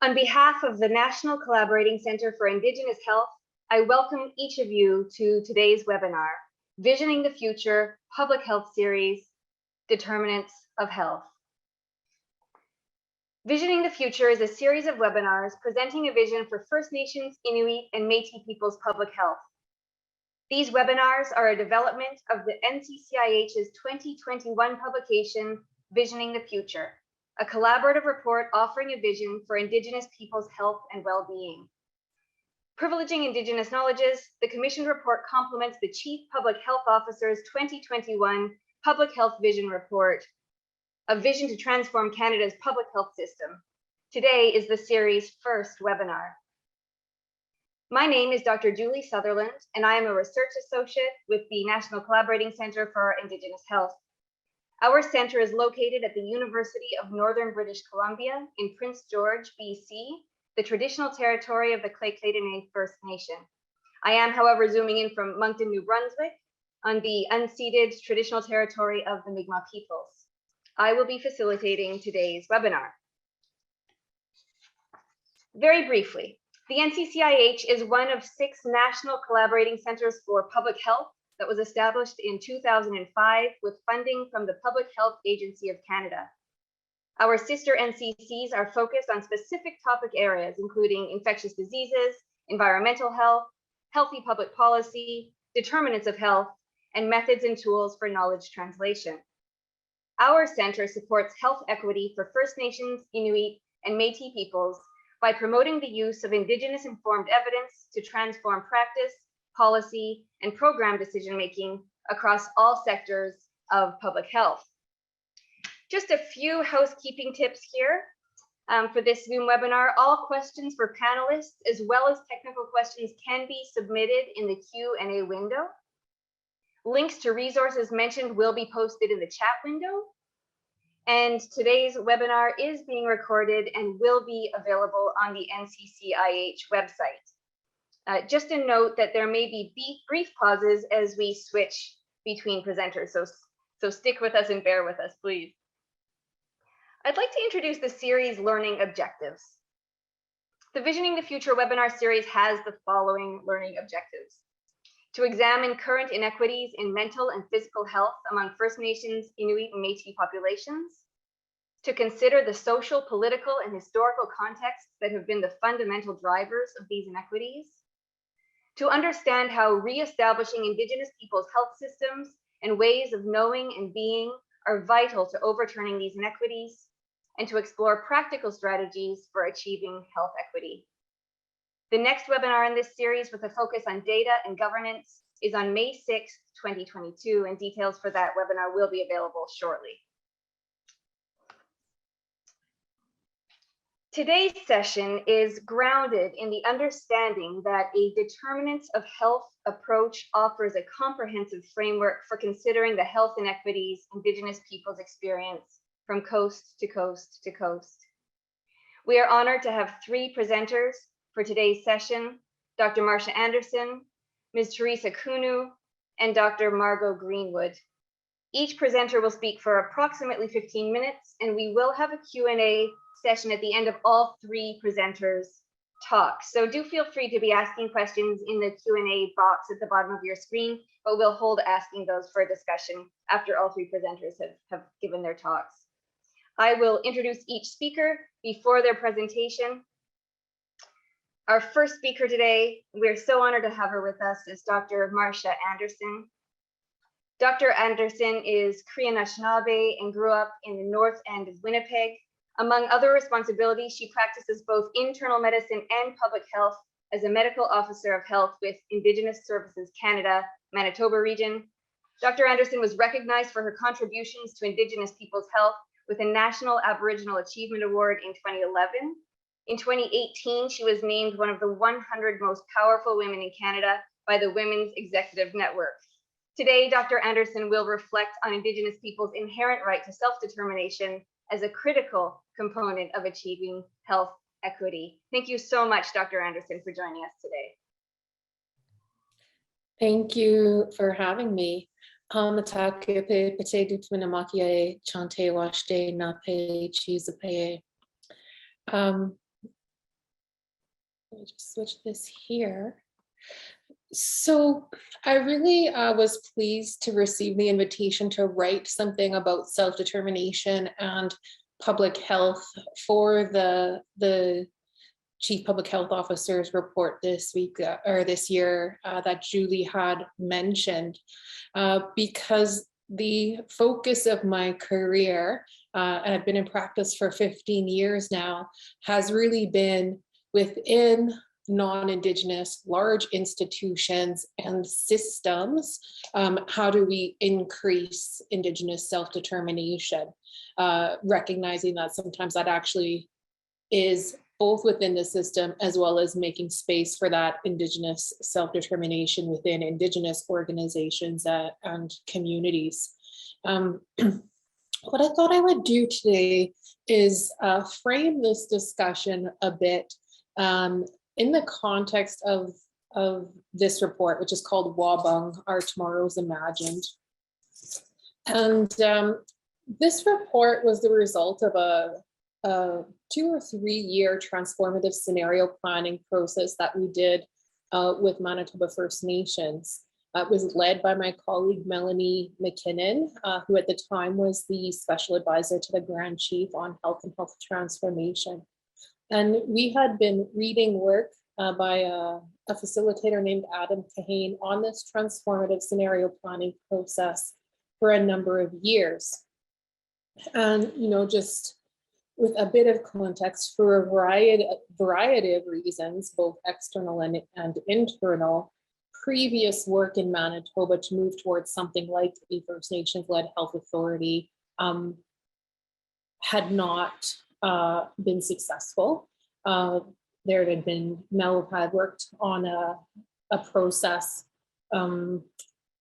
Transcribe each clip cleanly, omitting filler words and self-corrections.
On behalf of the National Collaborating Center for Indigenous Health, I welcome each of you to today's webinar, Visioning the Future Public Health Series, Determinants of Health. Visioning the Future is a series of webinars presenting a vision for First Nations, Inuit, and Métis Peoples public health. These webinars are a development of the NCCIH's 2021 publication, Visioning the Future, a collaborative report offering a vision for Indigenous peoples' health and well-being. Privileging Indigenous knowledges, the commissioned report complements the Chief Public Health Officer's 2021 Public Health Vision Report, a vision to transform Canada's public health system. Today is the series' first webinar. My name is Dr. Julie Sutherland, and I am a research associate with the National Collaborating Center for Indigenous Health. Our center is located at the University of Northern British Columbia in Prince George, BC, the traditional territory of the Clay-Claytonay First Nation. I am, however, zooming in from Moncton, New Brunswick, on the unceded traditional territory of the Mi'kmaq peoples. I will be facilitating today's webinar. Very briefly, the NCCIH is one of 6 national collaborating centers for public health that was established in 2005 with funding from the Public Health Agency of Canada. Our sister NCCs are focused on specific topic areas, including infectious diseases, environmental health, healthy public policy, determinants of health, and methods and tools for knowledge translation. Our center supports health equity for First Nations, Inuit, and Métis peoples by promoting the use of Indigenous informed evidence to transform practice, policy, and program decision-making across all sectors of public health. Just a few housekeeping tips here for this Zoom webinar. All questions for panelists, as well as technical questions, can be submitted in the Q&A window. Links to resources mentioned will be posted in the chat window. And today's webinar is being recorded and will be available on the NCCIH website. Just a note that there may be brief pauses as we switch between presenters, so stick with us and bear with us, please. I'd like to introduce the series learning objectives. The Visioning the Future webinar series has the following learning objectives: to examine current inequities in mental and physical health among First Nations, Inuit, and Métis populations, to consider the social, political, and historical contexts that have been the fundamental drivers of these inequities, to understand how re-establishing Indigenous peoples' health systems and ways of knowing and being are vital to overturning these inequities, and to explore practical strategies for achieving health equity. The next webinar in this series, with a focus on data and governance, is on May 6th, 2022, and details for that webinar will be available shortly. Today's session is grounded in the understanding that a determinants of health approach offers a comprehensive framework for considering the health inequities Indigenous peoples experience from coast to coast to coast. We are honored to have 3 presenters for today's session: Dr. Marcia Anderson, Ms. Theresa Koonoo, and Dr. Margot Greenwood. Each presenter will speak for approximately 15 minutes, and we will have a Q&A session at the end of all 3 presenters' talks. So do feel free to be asking questions in the Q&A box at the bottom of your screen, but we'll hold asking those for discussion after all 3 presenters have given their talks. I will introduce each speaker before their presentation. Our first speaker today, we're so honored to have her with us, is Dr. Marcia Anderson. Dr. Anderson is Cree Anishinaabe and grew up in the north end of Winnipeg. Among other responsibilities, she practices both internal medicine and public health as a medical officer of health with Indigenous Services Canada, Manitoba region. Dr. Anderson was recognized for her contributions to Indigenous people's health with a National Aboriginal Achievement Award in 2011. In 2018, she was named one of the 100 most powerful women in Canada by the Women's Executive Network. Today, Dr. Anderson will reflect on Indigenous people's inherent right to self-determination as a critical component of achieving health equity. Thank you so much, Dr. Anderson, for joining us today. Thank you for having me. Let me just switch this here. So I really was pleased to receive the invitation to write something about self-determination and public health for the Chief Public Health Officer's report this week or this year that Julie had mentioned, because the focus of my career, and I've been in practice for 15 years now, has really been within non-Indigenous large institutions and systems. How do we increase Indigenous self-determination? Recognizing that sometimes that actually is both within the system as well as making space for that Indigenous self-determination within Indigenous organizations and communities. What I thought I would do today is frame this discussion a bit in the context of this report, which is called Wabung, Our Tomorrows Imagined. And this report was the result of a 2 or 3 year transformative scenario planning process that we did with Manitoba First Nations. It was led by my colleague Melanie McKinnon, who at the time was the special advisor to the Grand Chief on Health and Health Transformation. And we had been reading work by a facilitator named Adam Kahane on this transformative scenario planning process for a number of years. And, you know, just with a bit of context, for a variety of reasons, both external and internal, previous work in Manitoba to move towards something like a First Nations-led health authority had not been successful. There had been, Mel had worked on a process, I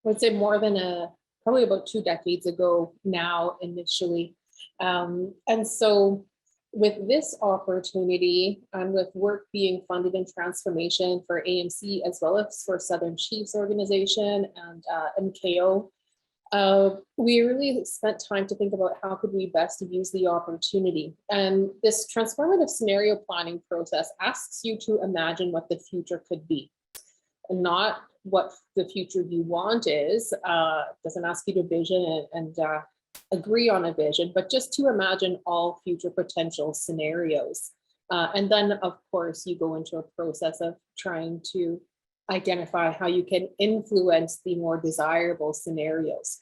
would say more than probably about 2 decades ago now initially. And so with this opportunity and with work being funded in transformation for AMC as well as for Southern Chiefs Organization and MKO, we really spent time to think about how could we best use the opportunity. And this transformative scenario planning process asks you to imagine what the future could be, and not what the future you want is. Doesn't ask you to vision and agree on a vision, but just to imagine all future potential scenarios. And then, of course, you go into a process of trying to identify how you can influence the more desirable scenarios.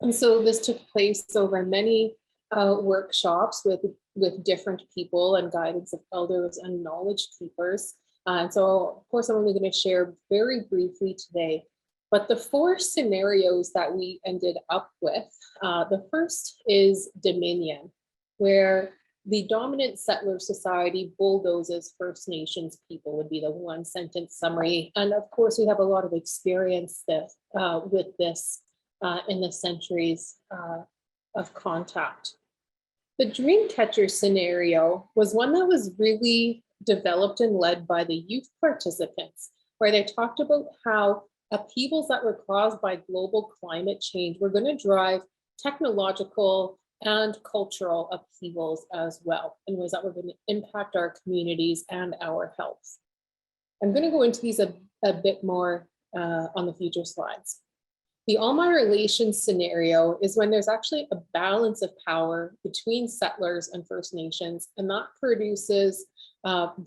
And so this took place over many workshops with different people and guidance of elders and knowledge keepers. And so, of course, I'm only going to share very briefly today. But the 4 scenarios that we ended up with, the first is Dominion, where the dominant settler society bulldozes First Nations people, would be the 1-sentence summary. And of course, we have a lot of experience with this in the centuries of contact. The Dreamcatcher scenario was one that was really developed and led by the youth participants, where they talked about how upheavals that were caused by global climate change were going to drive technological and cultural upheavals as well, in ways that were going to impact our communities and our health. I'm going to go into these a bit more on the future slides. The all my relations scenario is when there's actually a balance of power between settlers and First Nations, and that produces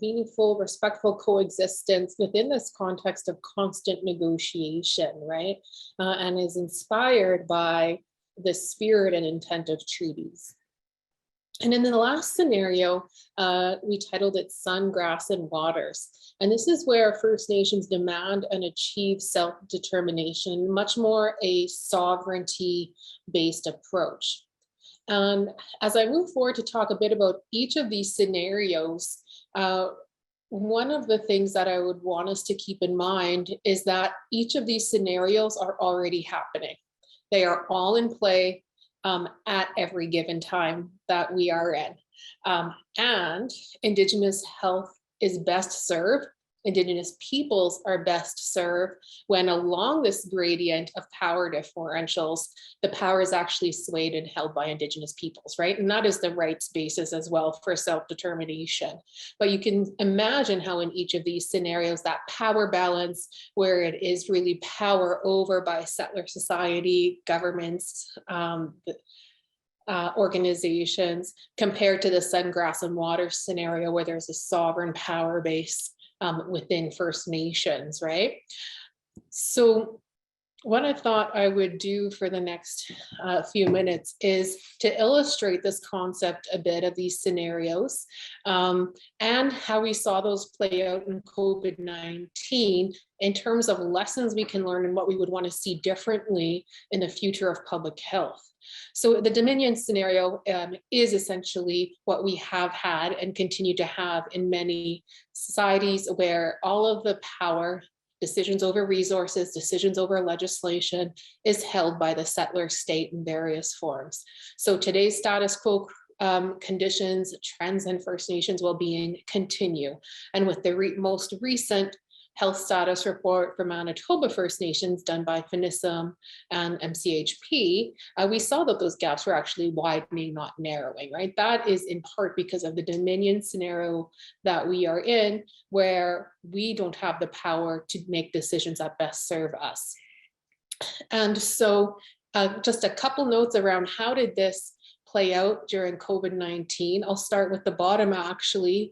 meaningful, respectful coexistence within this context of constant negotiation, right? And is inspired by the spirit and intent of treaties. And in the last scenario, we titled it Sun, Grass, and Waters. And this is where First Nations demand and achieve self-determination, much more a sovereignty-based approach. And as I move forward to talk a bit about each of these scenarios, one of the things that I would want us to keep in mind is that each of these scenarios are already happening. They are all in play at every given time that we are in. And Indigenous health is best served Indigenous peoples are best served when along this gradient of power differentials, the power is actually swayed and held by Indigenous peoples, right? And that is the rights basis as well for self-determination. But you can imagine how in each of these scenarios, that power balance, where it is really power over by settler society, governments, organizations, compared to the sun, grass, and water scenario where there's a sovereign power base within First Nations, right? So what I thought I would do for the next few minutes is to illustrate this concept a bit of these scenarios and how we saw those play out in COVID-19 in terms of lessons we can learn and what we would want to see differently in the future of public health. So the Dominion scenario is essentially what we have had and continue to have in many societies, where all of the power, decisions over resources, decisions over legislation is held by the settler state in various forms. So today's status quo conditions, trends, and First Nations well-being continue. And with the most recent health status report for Manitoba First Nations done by FNIM and MCHP, we saw that those gaps were actually widening, not narrowing, right? That is in part because of the Dominion scenario that we are in, where we don't have the power to make decisions that best serve us. And so just a couple notes around how did this play out during COVID-19. I'll start with the bottom actually,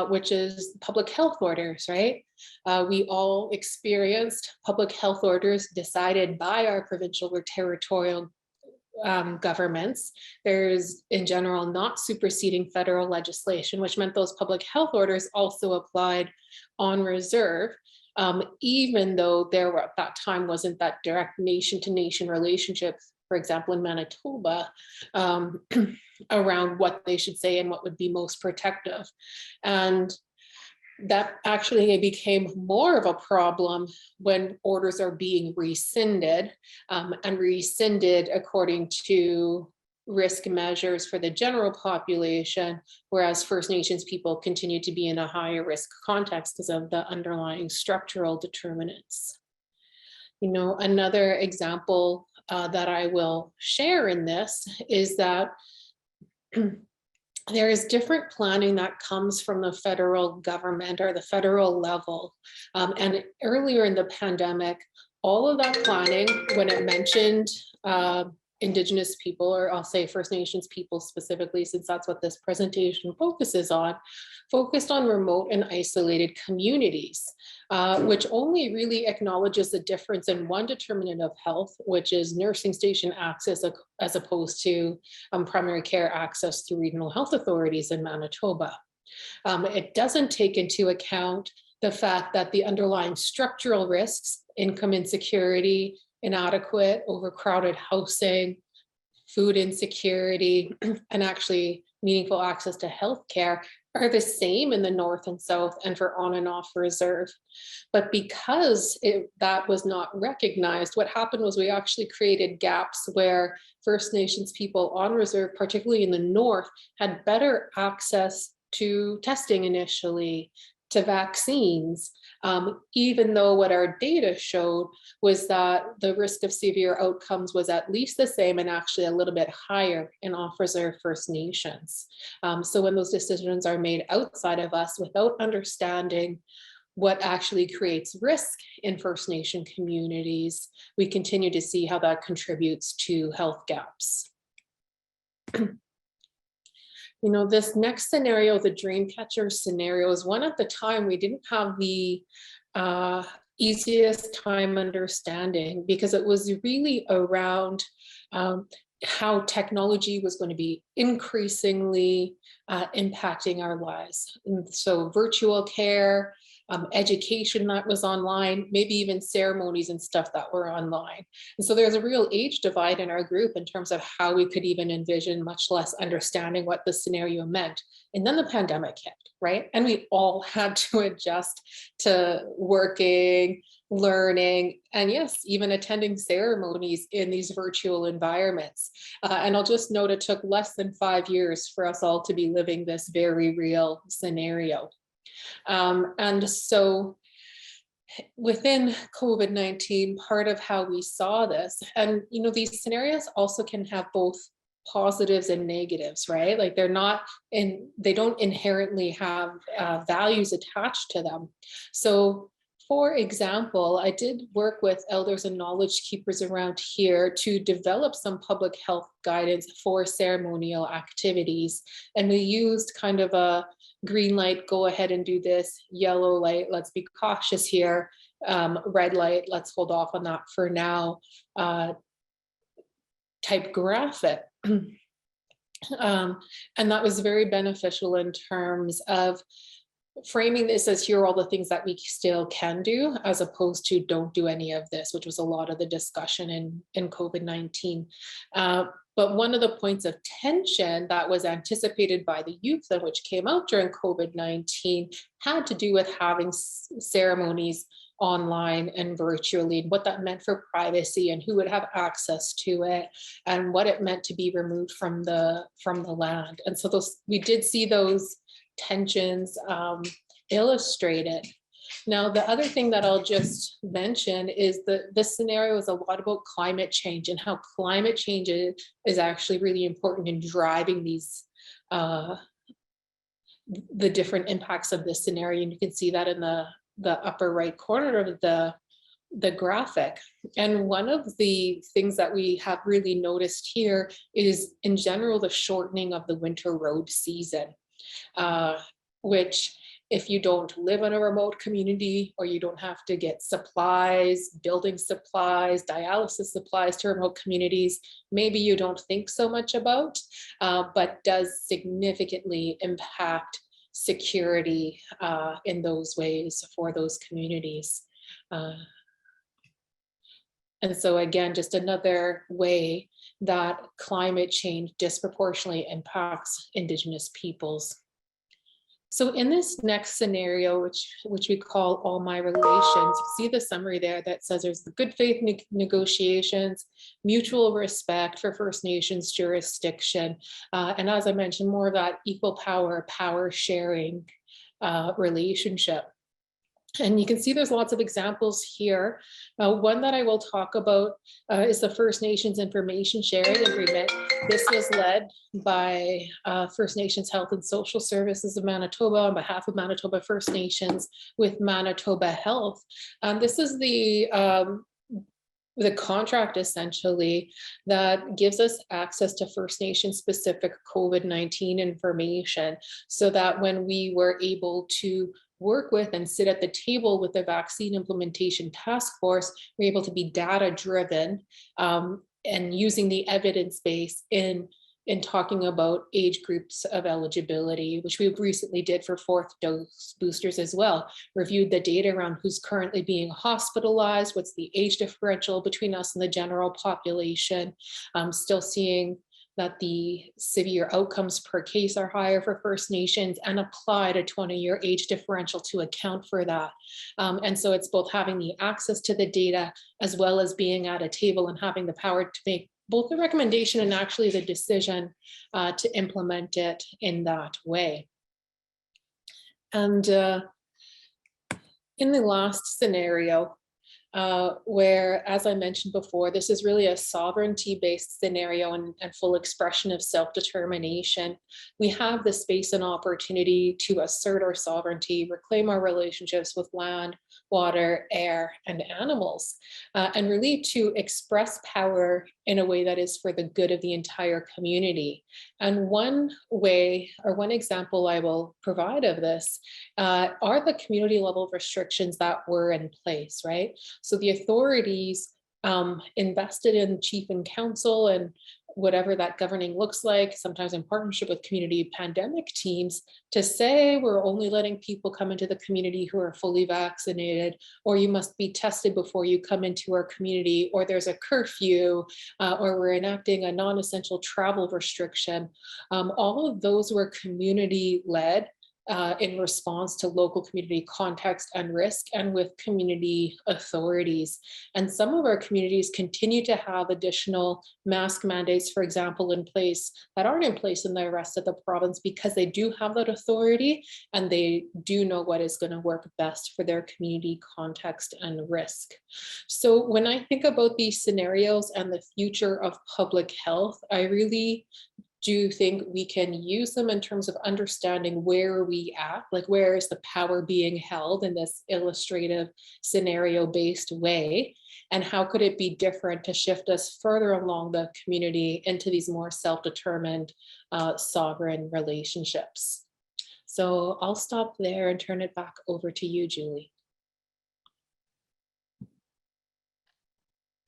which is public health orders, right? We all experienced public health orders decided by our provincial or territorial governments. There's in general not superseding federal legislation, which meant those public health orders also applied on reserve. Even though there were, at that time wasn't that direct nation-to-nation relationship, for example, in Manitoba, around what they should say and what would be most protective. And that actually became more of a problem when orders are being rescinded and rescinded according to risk measures for the general population, whereas First Nations people continue to be in a higher risk context because of the underlying structural determinants. You know, another example that I will share in this is that there is different planning that comes from the federal government or the federal level. And earlier in the pandemic, all of that planning, when it mentioned Indigenous people, or I'll say First Nations people specifically, since that's what this presentation focuses on, focused on remote and isolated communities, which only really acknowledges the difference in one determinant of health, which is nursing station access as opposed to primary care access through regional health authorities in Manitoba. It doesn't take into account the fact that the underlying structural risks, income insecurity, inadequate, overcrowded housing, food insecurity, and actually meaningful access to healthcare are the same in the North and South and for on and off reserve. But because that was not recognized, what happened was we actually created gaps where First Nations people on reserve, particularly in the North, had better access to testing initially, to vaccines, even though what our data showed was that the risk of severe outcomes was at least the same and actually a little bit higher in off-reserve First Nations. So when those decisions are made outside of us without understanding what actually creates risk in First Nation communities, we continue to see how that contributes to health gaps. You know, this next scenario, the dream catcher scenario, is one at the time we didn't have the easiest time understanding, because it was really around how technology was going to be increasingly impacting our lives. And so virtual care, education that was online, maybe even ceremonies and stuff that were online. And so there's a real age divide in our group in terms of how we could even envision, much less understanding what the scenario meant. And then the pandemic hit, right? And we all had to adjust to working, learning, and yes, even attending ceremonies in these virtual environments. And I'll just note it took less than 5 years for us all to be living this very real scenario. And so within COVID-19, part of how we saw this, and these scenarios also can have both positives and negatives, right? Like they don't inherently have values attached to them. So for example, I did work with elders and knowledge keepers around here to develop some public health guidance for ceremonial activities. And we used kind of a green light, go ahead and do this, yellow light, let's be cautious here, red light, let's hold off on that for now, type graphic. And that was very beneficial in terms of framing this as here are all the things that we still can do, as opposed to don't do any of this, which was a lot of the discussion in COVID-19. But one of the points of tension that was anticipated by the youth and which came out during COVID-19 had to do with having ceremonies online and virtually, and what that meant for privacy and who would have access to it and what it meant to be removed from the land. And so we did see those tensions illustrated. Now, the other thing that I'll just mention is that this scenario is a lot about climate change and how climate change is actually really important in driving these the different impacts of this scenario. And you can see that in the upper right corner of the graphic. And one of the things that we have really noticed here is, in general, the shortening of the winter road season. Which, if you don't live in a remote community, or you don't have to get supplies, building supplies, dialysis supplies to remote communities, maybe you don't think so much about, but does significantly impact security in those ways for those communities. And so again, just another way that climate change disproportionately impacts Indigenous peoples. So in this next scenario, which we call All My Relations, you see the summary there that says there's the good faith negotiations, mutual respect for First Nations jurisdiction, and as I mentioned, more of that equal power sharing relationship. And you can see there's lots of examples here. One that I will talk about is the First Nations Information Sharing Agreement. This was led by First Nations Health and Social Services of Manitoba on behalf of Manitoba First Nations with Manitoba Health. This is the contract essentially that gives us access to First Nation specific COVID-19 information, so that when we were able to work with and sit at the table with the vaccine implementation task force, we're able to be data driven and using the evidence base in talking about age groups of eligibility, which we recently did for 4th dose boosters as well. Reviewed the data around who's currently being hospitalized, what's the age differential between us and the general population. Still seeing that the severe outcomes per case are higher for First Nations, and applied a 20-year age differential to account for that. And so it's both having the access to the data as well as being at a table and having the power to make both the recommendation and actually the decision to implement it in that way. And in the last scenario, where, as I mentioned before, this is really a sovereignty-based scenario and full expression of self-determination. We have the space and opportunity to assert our sovereignty, reclaim our relationships with land, water, air, and animals, and really to express power in a way that is for the good of the entire community. And one way, or one example I will provide of this, are the community level restrictions that were in place, right? So the authorities invested in chief and council and whatever that governing looks like, sometimes in partnership with community pandemic teams, to say we're only letting people come into the community who are fully vaccinated, or you must be tested before you come into our community, or there's a curfew, or we're enacting a non-essential travel restriction. All of those were community led in response to local community context and risk, and with community authorities. And some of our communities continue to have additional mask mandates, for example, in place that aren't in place in the rest of the province, because they do have that authority and they do know what is going to work best for their community context and risk. So when I think about these scenarios and the future of public health, I really do think we can use them in terms of understanding where we at, like where is the power being held in this illustrative scenario-based way, and how could it be different to shift us further along the community into these more self-determined sovereign relationships. So I'll stop there and turn it back over to you, Julie.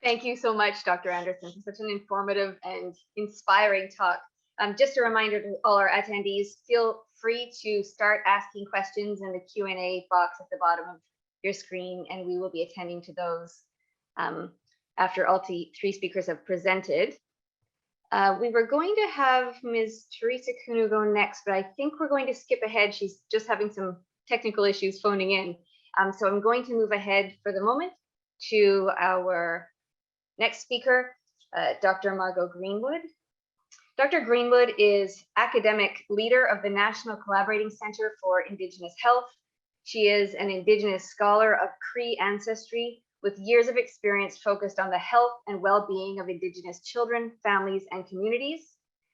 Thank you so much, Dr. Anderson, for such an informative and inspiring talk. Just a reminder to all our attendees, feel free to start asking questions in the Q&A box at the bottom of your screen, and we will be attending to those after all three speakers have presented. We were going to have Ms. Theresa Koonoo go next, but I think we're going to skip ahead. She's just having some technical issues phoning in. So I'm going to move ahead for the moment to our next speaker, Dr. Margot Greenwood. Dr. Greenwood is academic leader of the National Collaborating Center for Indigenous Health. She is an Indigenous scholar of Cree ancestry with years of experience focused on the health and well-being of Indigenous children, families, and communities.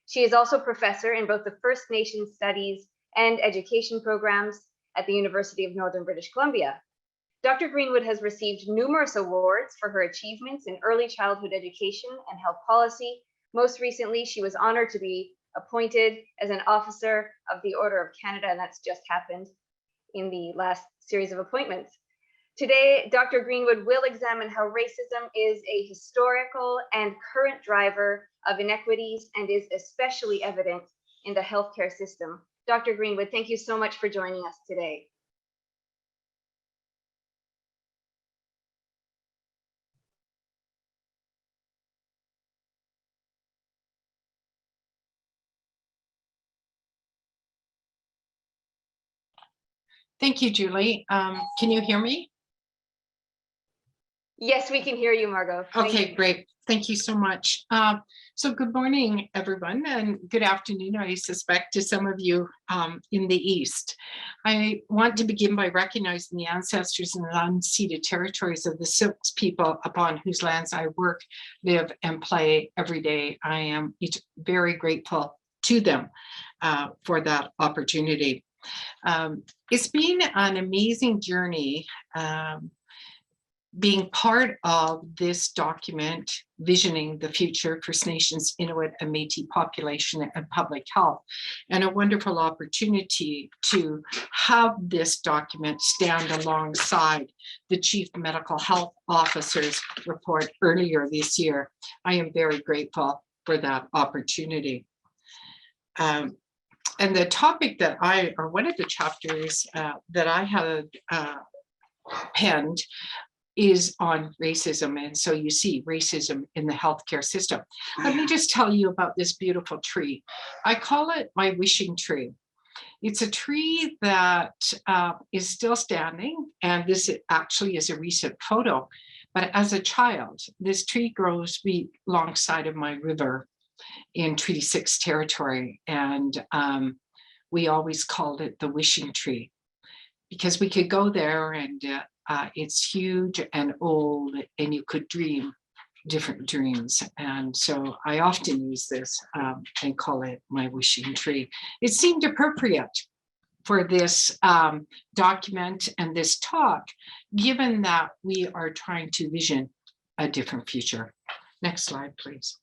She is also professor in both the First Nations Studies and Education programs at the University of Northern British Columbia. Dr. Greenwood has received numerous awards for her achievements in early childhood education and health policy. Most recently, she was honored to be appointed as an officer of the Order of Canada, and that's just happened in the last series of appointments. Today, Dr. Greenwood will examine how racism is a historical and current driver of inequities and is especially evident in the healthcare system. Dr. Greenwood, thank you so much for joining us today. Thank you, Julie. Can you hear me? Yes, we can hear you, Margot. Okay, great. Thank you so much. So good morning, everyone, and good afternoon, I suspect, to some of you in the East. I want to begin by recognizing the ancestors and unceded territories of the Six people upon whose lands I work, live, and play every day. I am very grateful to them for that opportunity. It's been an amazing journey being part of this document, Visioning the Future First Nations, Inuit, and Métis Population and Public Health, and a wonderful opportunity to have this document stand alongside the Chief Medical Health Officer's report earlier this year. I am very grateful for that opportunity. And the topic that or one of the chapters that I had penned is on racism. And so you see racism in the healthcare system. Let me just tell you about this beautiful tree. I call it my wishing tree. It's a tree that is still standing, and this actually is a recent photo. But as a child, this tree grows alongside of my river in Treaty 6 territory. And we always called it the wishing tree because we could go there and it's huge and old, and you could dream different dreams. And so I often use this and call it my wishing tree. It seemed appropriate for this document and this talk, given that we are trying to vision a different future. Next slide, please.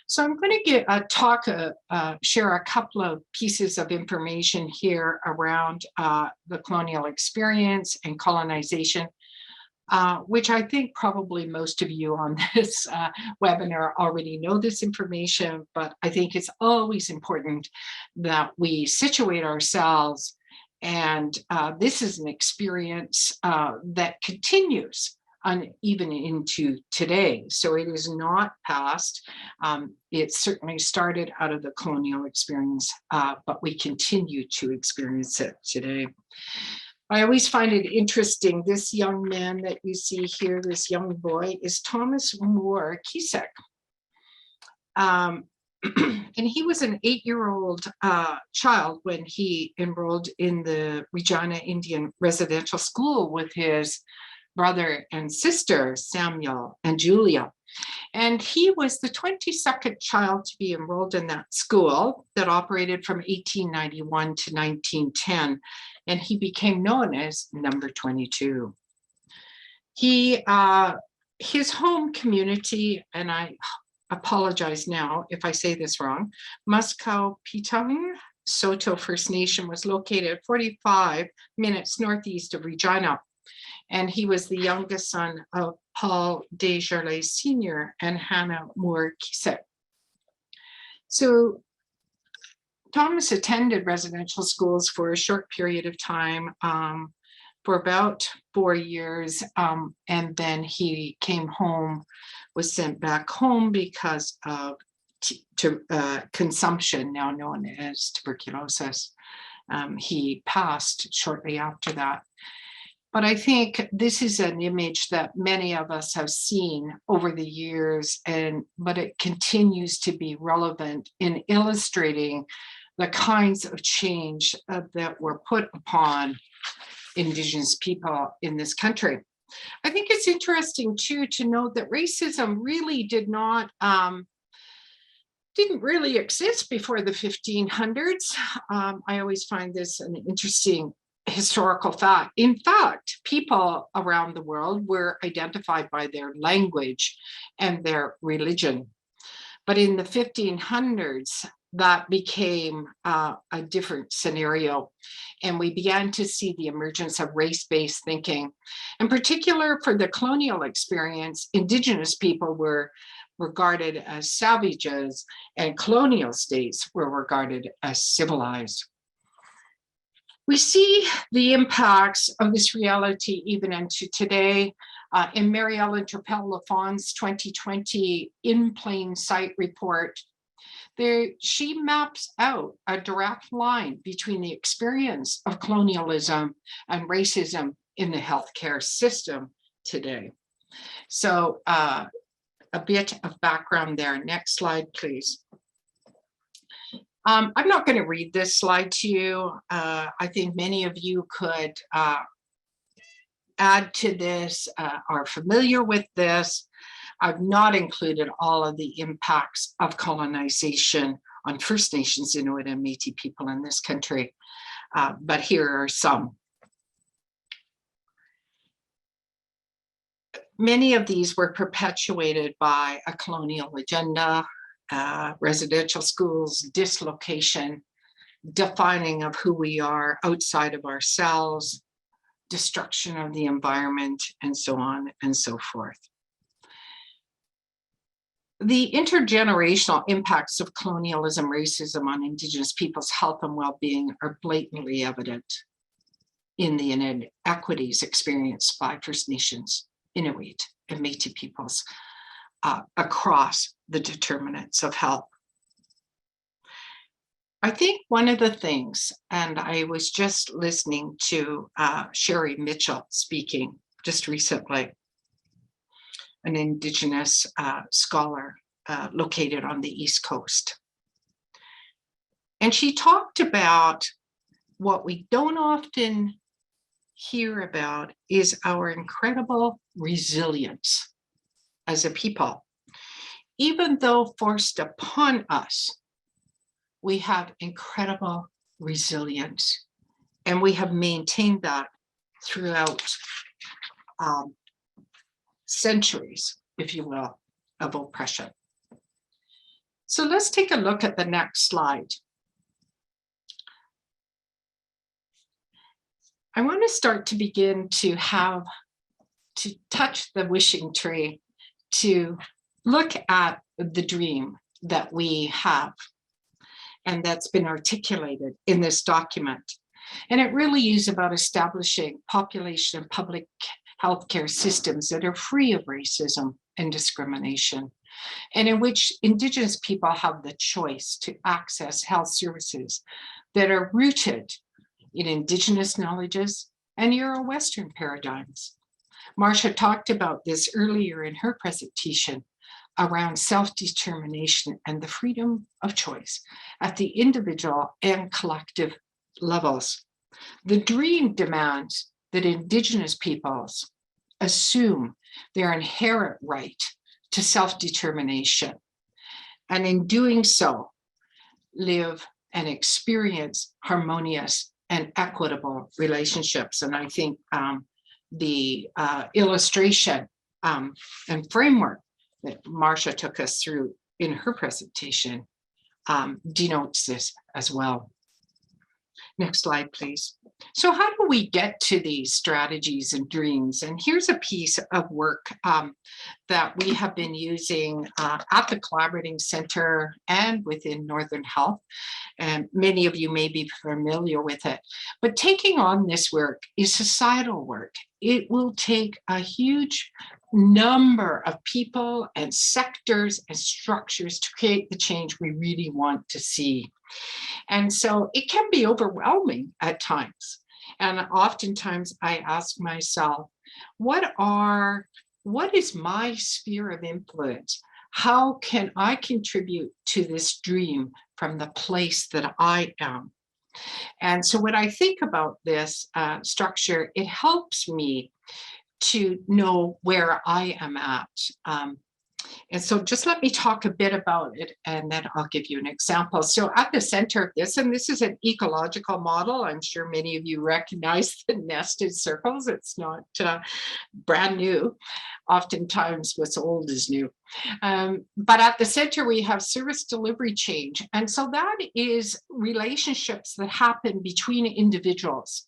So I'm going to share a couple of pieces of information here around the colonial experience and colonization, which I think probably most of you on this webinar already know this information, but I think it's always important that we situate ourselves. And this is an experience that continues even into today. So it is not past. It certainly started out of the colonial experience, but we continue to experience it today. I always find it interesting, this young man that you see here, this young boy, is Thomas Moore Kisek. And he was an 8-year-old child when he enrolled in the Regina Indian Residential School with his brother and sister, Samuel and Julia. And he was the 22nd child to be enrolled in that school that operated from 1891 to 1910. And he became known as number 22. His home community, and I apologize now if I say this wrong, Muskowpetang Saulteaux First Nation was located 45 minutes northeast of Regina. And he was the youngest son of Paul Desjardins Sr. and Hannah Moore Kisek. So Thomas attended residential schools for a short period of time, for about 4 years, and then he came home, was sent back home because of consumption, now known as tuberculosis. He passed shortly after that. But I think this is an image that many of us have seen over the years, but it continues to be relevant in illustrating the kinds of change that were put upon Indigenous people in this country. I think it's interesting too to note that racism really didn't really exist before the 1500s. I always find this an interesting historical fact. In fact, people around the world were identified by their language and their religion. But in the 1500s, that became a different scenario. And we began to see the emergence of race-based thinking. In particular, for the colonial experience, Indigenous people were regarded as savages and colonial states were regarded as civilized. We see the impacts of this reality even into today. In Mary Ellen Turpel-Lafon's 2020 In Plain Sight report, she maps out a direct line between the experience of colonialism and racism in the healthcare system today. So a bit of background there. Next slide, please. I'm not going to read this slide to you. I think many of you could add to this, are familiar with this. I've not included all of the impacts of colonization on First Nations, Inuit, and Métis people in this country, but here are some. Many of these were perpetuated by a colonial agenda, residential schools, dislocation, defining of who we are outside of ourselves, destruction of the environment, and so on and so forth. The intergenerational impacts of colonialism, racism on Indigenous people's health and well-being are blatantly evident in the inequities experienced by First Nations, Inuit, and Métis peoples across the determinants of health. I think one of the things, and I was just listening to Sherry Mitchell speaking just recently, an Indigenous scholar located on the East Coast. And she talked about what we don't often hear about is our incredible resilience as a people. Even though forced upon us, we have incredible resilience, and we have maintained that throughout centuries, if you will, of oppression. So let's take a look at the next slide. I want to start to begin to touch the wishing tree, to look at the dream that we have and that's been articulated in this document. And it really is about establishing population and public healthcare systems that are free of racism and discrimination, and in which Indigenous people have the choice to access health services that are rooted in Indigenous knowledges and Euro-Western paradigms. Marcia talked about this earlier in her presentation around self-determination and the freedom of choice at the individual and collective levels. The dream demands that Indigenous peoples assume their inherent right to self-determination, and in doing so, live and experience harmonious and equitable relationships. And I think the illustration and framework that Marcia took us through in her presentation denotes this as well. Next slide, please. So how do we get to these strategies and dreams? And here's a piece of work that we have been using at the Collaborating Center and within Northern Health. And many of you may be familiar with it. But taking on this work is societal work. It will take a huge number of people and sectors and structures to create the change we really want to see. And so it can be overwhelming at times. And oftentimes I ask myself, what is my sphere of influence? How can I contribute to this dream from the place that I am? And so when I think about this structure, it helps me to know where I am at. And so just let me talk a bit about it, and then I'll give you an example. So at the center of this, and this is an ecological model, I'm sure many of you recognize the nested circles. It's not brand new. Oftentimes what's old is new. But at the center, we have service delivery change. And so that is relationships that happen between individuals.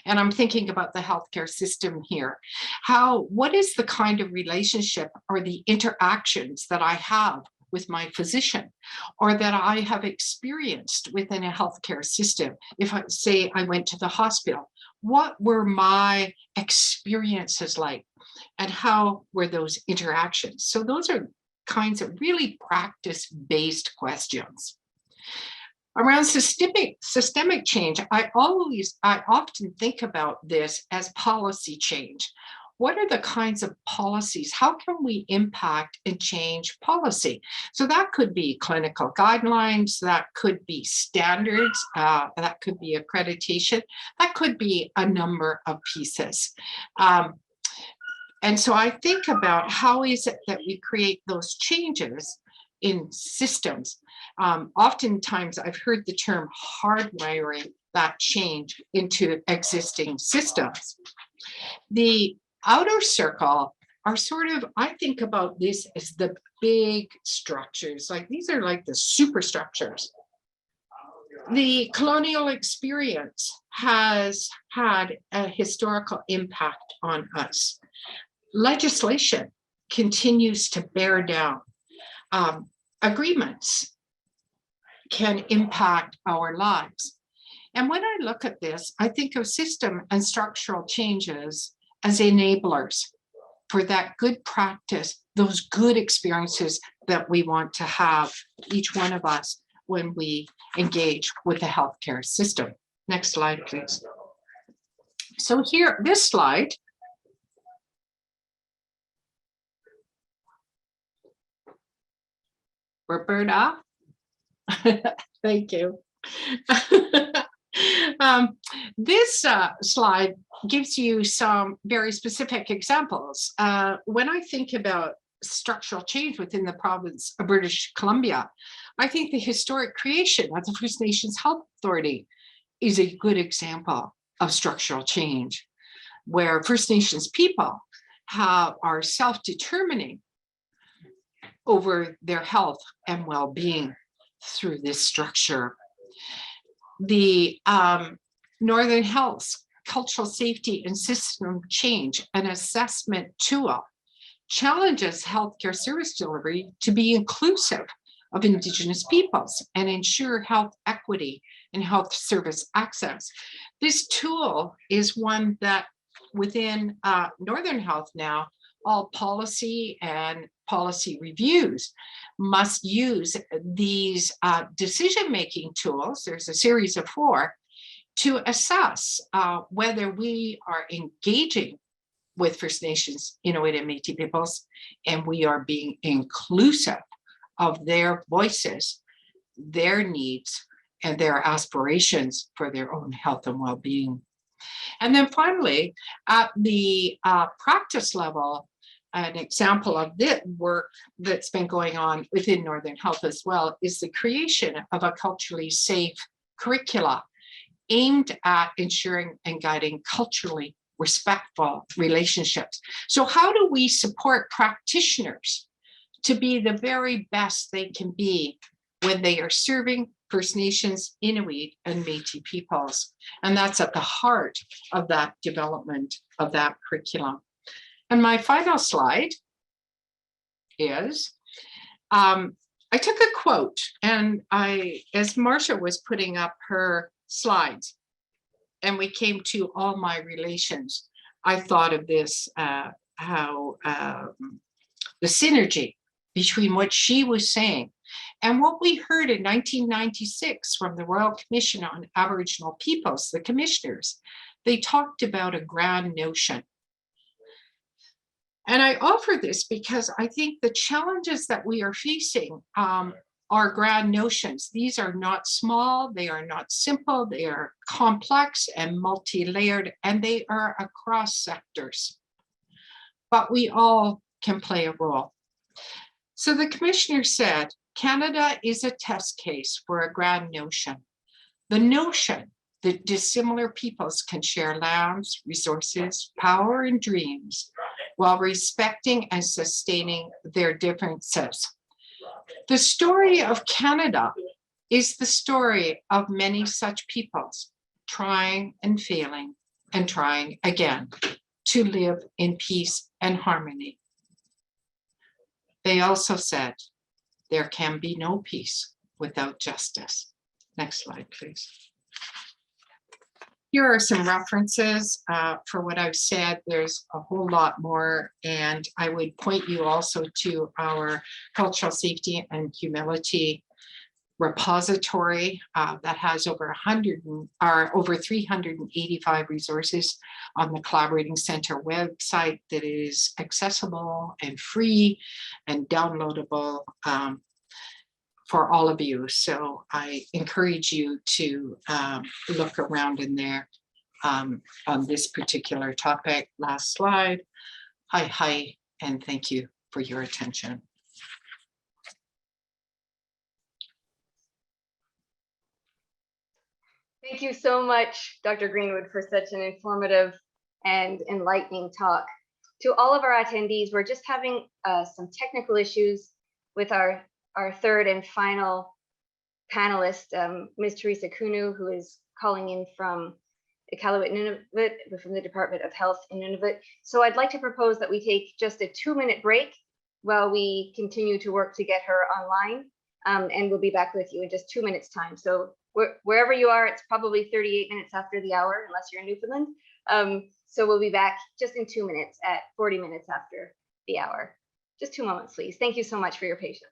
And I'm thinking about the healthcare system here. What is the kind of relationship or the interactions that I have with my physician, or that I have experienced within a healthcare system? If I say I went to the hospital, what were my experiences like? And how were those interactions? So those are kinds of really practice-based questions. Around systemic change, I often think about this as policy change. What are the kinds of policies? How can we impact and change policy? So that could be clinical guidelines, that could be standards, that could be accreditation, that could be a number of pieces. And so I think about how is it that we create those changes in systems. Oftentimes I've heard the term hardwiring that change into existing systems. The outer circle are sort of, I think about this as the big structures, like these are like the superstructures. The colonial experience has had a historical impact on us. Legislation continues to bear down. Agreements can impact our lives. And when I look at this, I think of system and structural changes as enablers for that good practice, those good experiences that we want to have, each one of us, when we engage with the healthcare system. Next slide, please. So here, this slide Roberta. Thank you. This slide gives you some very specific examples. When I think about structural change within the province of British Columbia, I think the historic creation of the First Nations Health Authority is a good example of structural change, where First Nations people are self-determining over their health and well-being through this structure. The Northern Health's cultural safety and system change and assessment tool challenges healthcare service delivery to be inclusive of Indigenous peoples and ensure health equity and health service access. This tool is one that within Northern Health now, all policy and policy reviews must use these decision-making tools, there's a series of 4, to assess whether we are engaging with First Nations, Inuit and Métis peoples, and we are being inclusive of their voices, their needs, and their aspirations for their own health and well-being. And then finally, at the practice level, an example of this work that's been going on within Northern Health as well is the creation of a culturally safe curricula aimed at ensuring and guiding culturally respectful relationships. So how do we support practitioners to be the very best they can be when they are serving First Nations, Inuit, and Métis peoples? And that's at the heart of that development of that curriculum. And my final slide is, I took a quote, and as Marcia was putting up her slides, and we came to all my relations, I thought of this, how the synergy between what she was saying and what we heard in 1996 from the Royal Commission on Aboriginal Peoples, the commissioners. They talked about a grand notion. And I offer this because I think the challenges that we are facing are grand notions. These are not small, they are not simple, they are complex and multi-layered, and they are across sectors. But we all can play a role. So the commissioner said, Canada is a test case for a grand notion. The notion that dissimilar peoples can share lands, resources, power, and dreams while respecting and sustaining their differences. The story of Canada is the story of many such peoples trying and failing and trying again to live in peace and harmony. They also said, there can be no peace without justice. Next slide, please. Here are some references for what I've said. There's a whole lot more, and I would point you also to our cultural safety and humility repository that has over 385 resources on the Collaborating Center website that is accessible and free and downloadable for all of you. So I encourage you to look around in there on this particular topic. Last slide. Hi, and thank you for your attention. Thank you so much, Dr. Greenwood, for such an informative and enlightening talk. To all of our attendees, we're just having some technical issues with our third and final panelist, Ms. Theresa Koonoo, who is calling in from Nunavut, from the Department of Health in Nunavut. So I'd like to propose that we take just a 2-minute break while we continue to work to get her online, and we'll be back with you in just 2 minutes time. So wherever you are, it's probably 38 minutes after the hour, unless you're in Newfoundland. So we'll be back just in 2 minutes at 40 minutes after the hour. Just 2 moments, please. Thank you so much for your patience.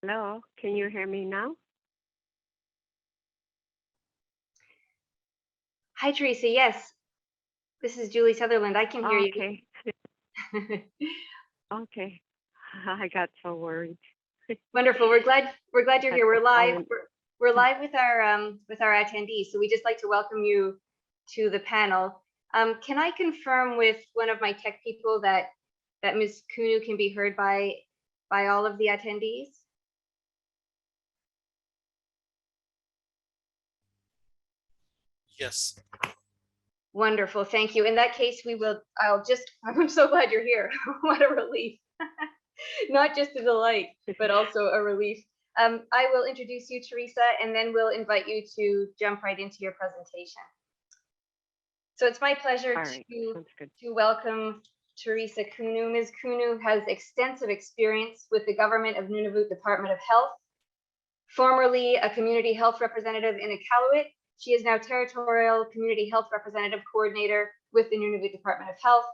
Hello, can you hear me now? Hi, Theresa. Yes, this is Julie Sutherland. I can hear Okay, you. okay. I got so worried. Wonderful. We're glad you're here. We're live. Calling. We're live with our attendees. So we just like to welcome you to the panel. Can I confirm with one of my tech people that Ms. Koonoo can be heard by all of the attendees? Yes. Wonderful. Thank you. In that case, I'm so glad you're here. What a relief. Not just a delight, but also a relief. I will introduce you, Theresa, and then we'll invite you to jump right into your presentation. So it's my pleasure All right, sounds good. to welcome Theresa Koonoo. Ms. Koonoo has extensive experience with the government of Nunavut Department of Health. Formerly a community health representative in Iqaluit, she is now territorial community health representative coordinator with the Nunavut Department of Health.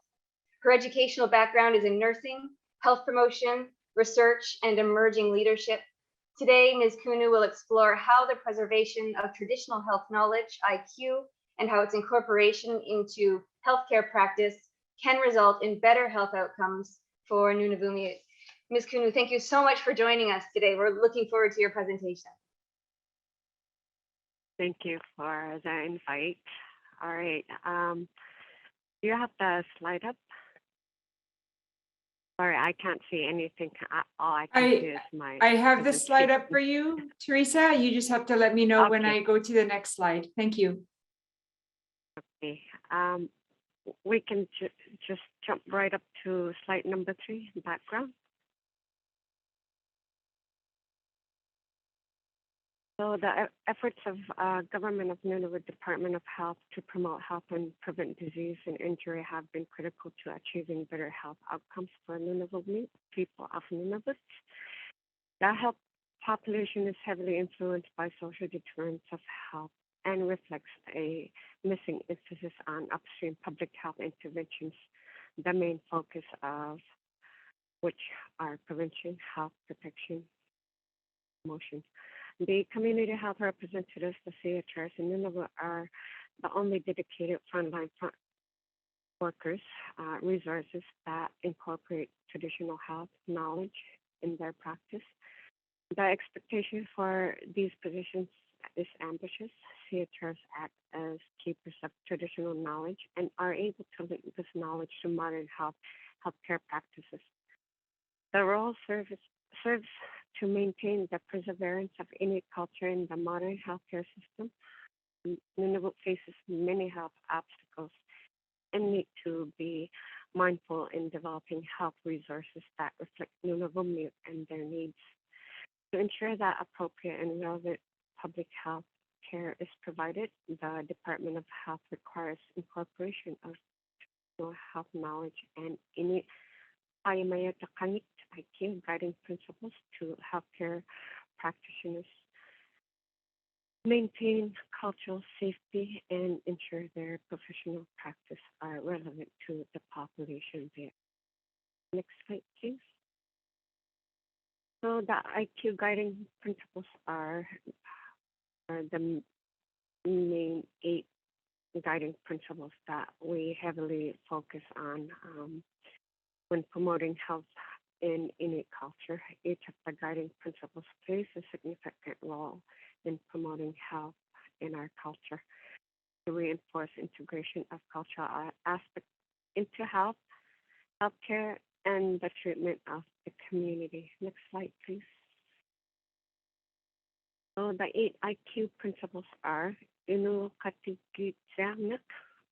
Her educational background is in nursing, health promotion, research, and emerging leadership. Today, Ms. Koonoo will explore how the preservation of traditional health knowledge, IQ, and how its incorporation into healthcare practice can result in better health outcomes for Nunavummiut. Ms. Koonoo, thank you so much for joining us today. We're looking forward to your presentation. Thank you for the invite. All right, do you have the slide up? Sorry, I can't see anything. All I can see is my. I have the slide up presentation. for you, Theresa. You just have to let me know when Okay. I go to the next slide. Thank you. Okay. We can just jump right up to slide number 3, background. So the efforts of Government of Nunavut Department of Health to promote health and prevent disease and injury have been critical to achieving better health outcomes for Nunavummiut people of Nunavut. The health population is heavily influenced by social determinants of health and reflects a missing emphasis on upstream public health interventions, the main focus of which are prevention, health protection, promotion. The community health representatives, the CHRs in Nunavut, are the only dedicated frontline workers, resources that incorporate traditional health knowledge in their practice. The expectation for these positions is ambitious. CHRs act as keepers of traditional knowledge and are able to link this knowledge to modern healthcare practices. The role serves to maintain the perseverance of Inuit culture in the modern healthcare system. Nunavut faces many health obstacles and need to be mindful in developing health resources that reflect Nunavummiut and their needs. To ensure that appropriate and relevant public health care is provided, the Department of Health requires incorporation of traditional health knowledge and Inuit Qaujimajatuqanigit IQ guiding principles to healthcare practitioners, maintain cultural safety, and ensure their professional practice are relevant to the population there. Next slide, please. So the IQ guiding principles are the main 8 guiding principles that we heavily focus on when promoting health in Inuit culture. Each of the guiding principles plays a significant role in promoting health in our culture to reinforce integration of cultural aspects into health, healthcare, and the treatment of the community. Next slide, please. So the 8 IQ principles are Inuit Qaujimajatuqanigit,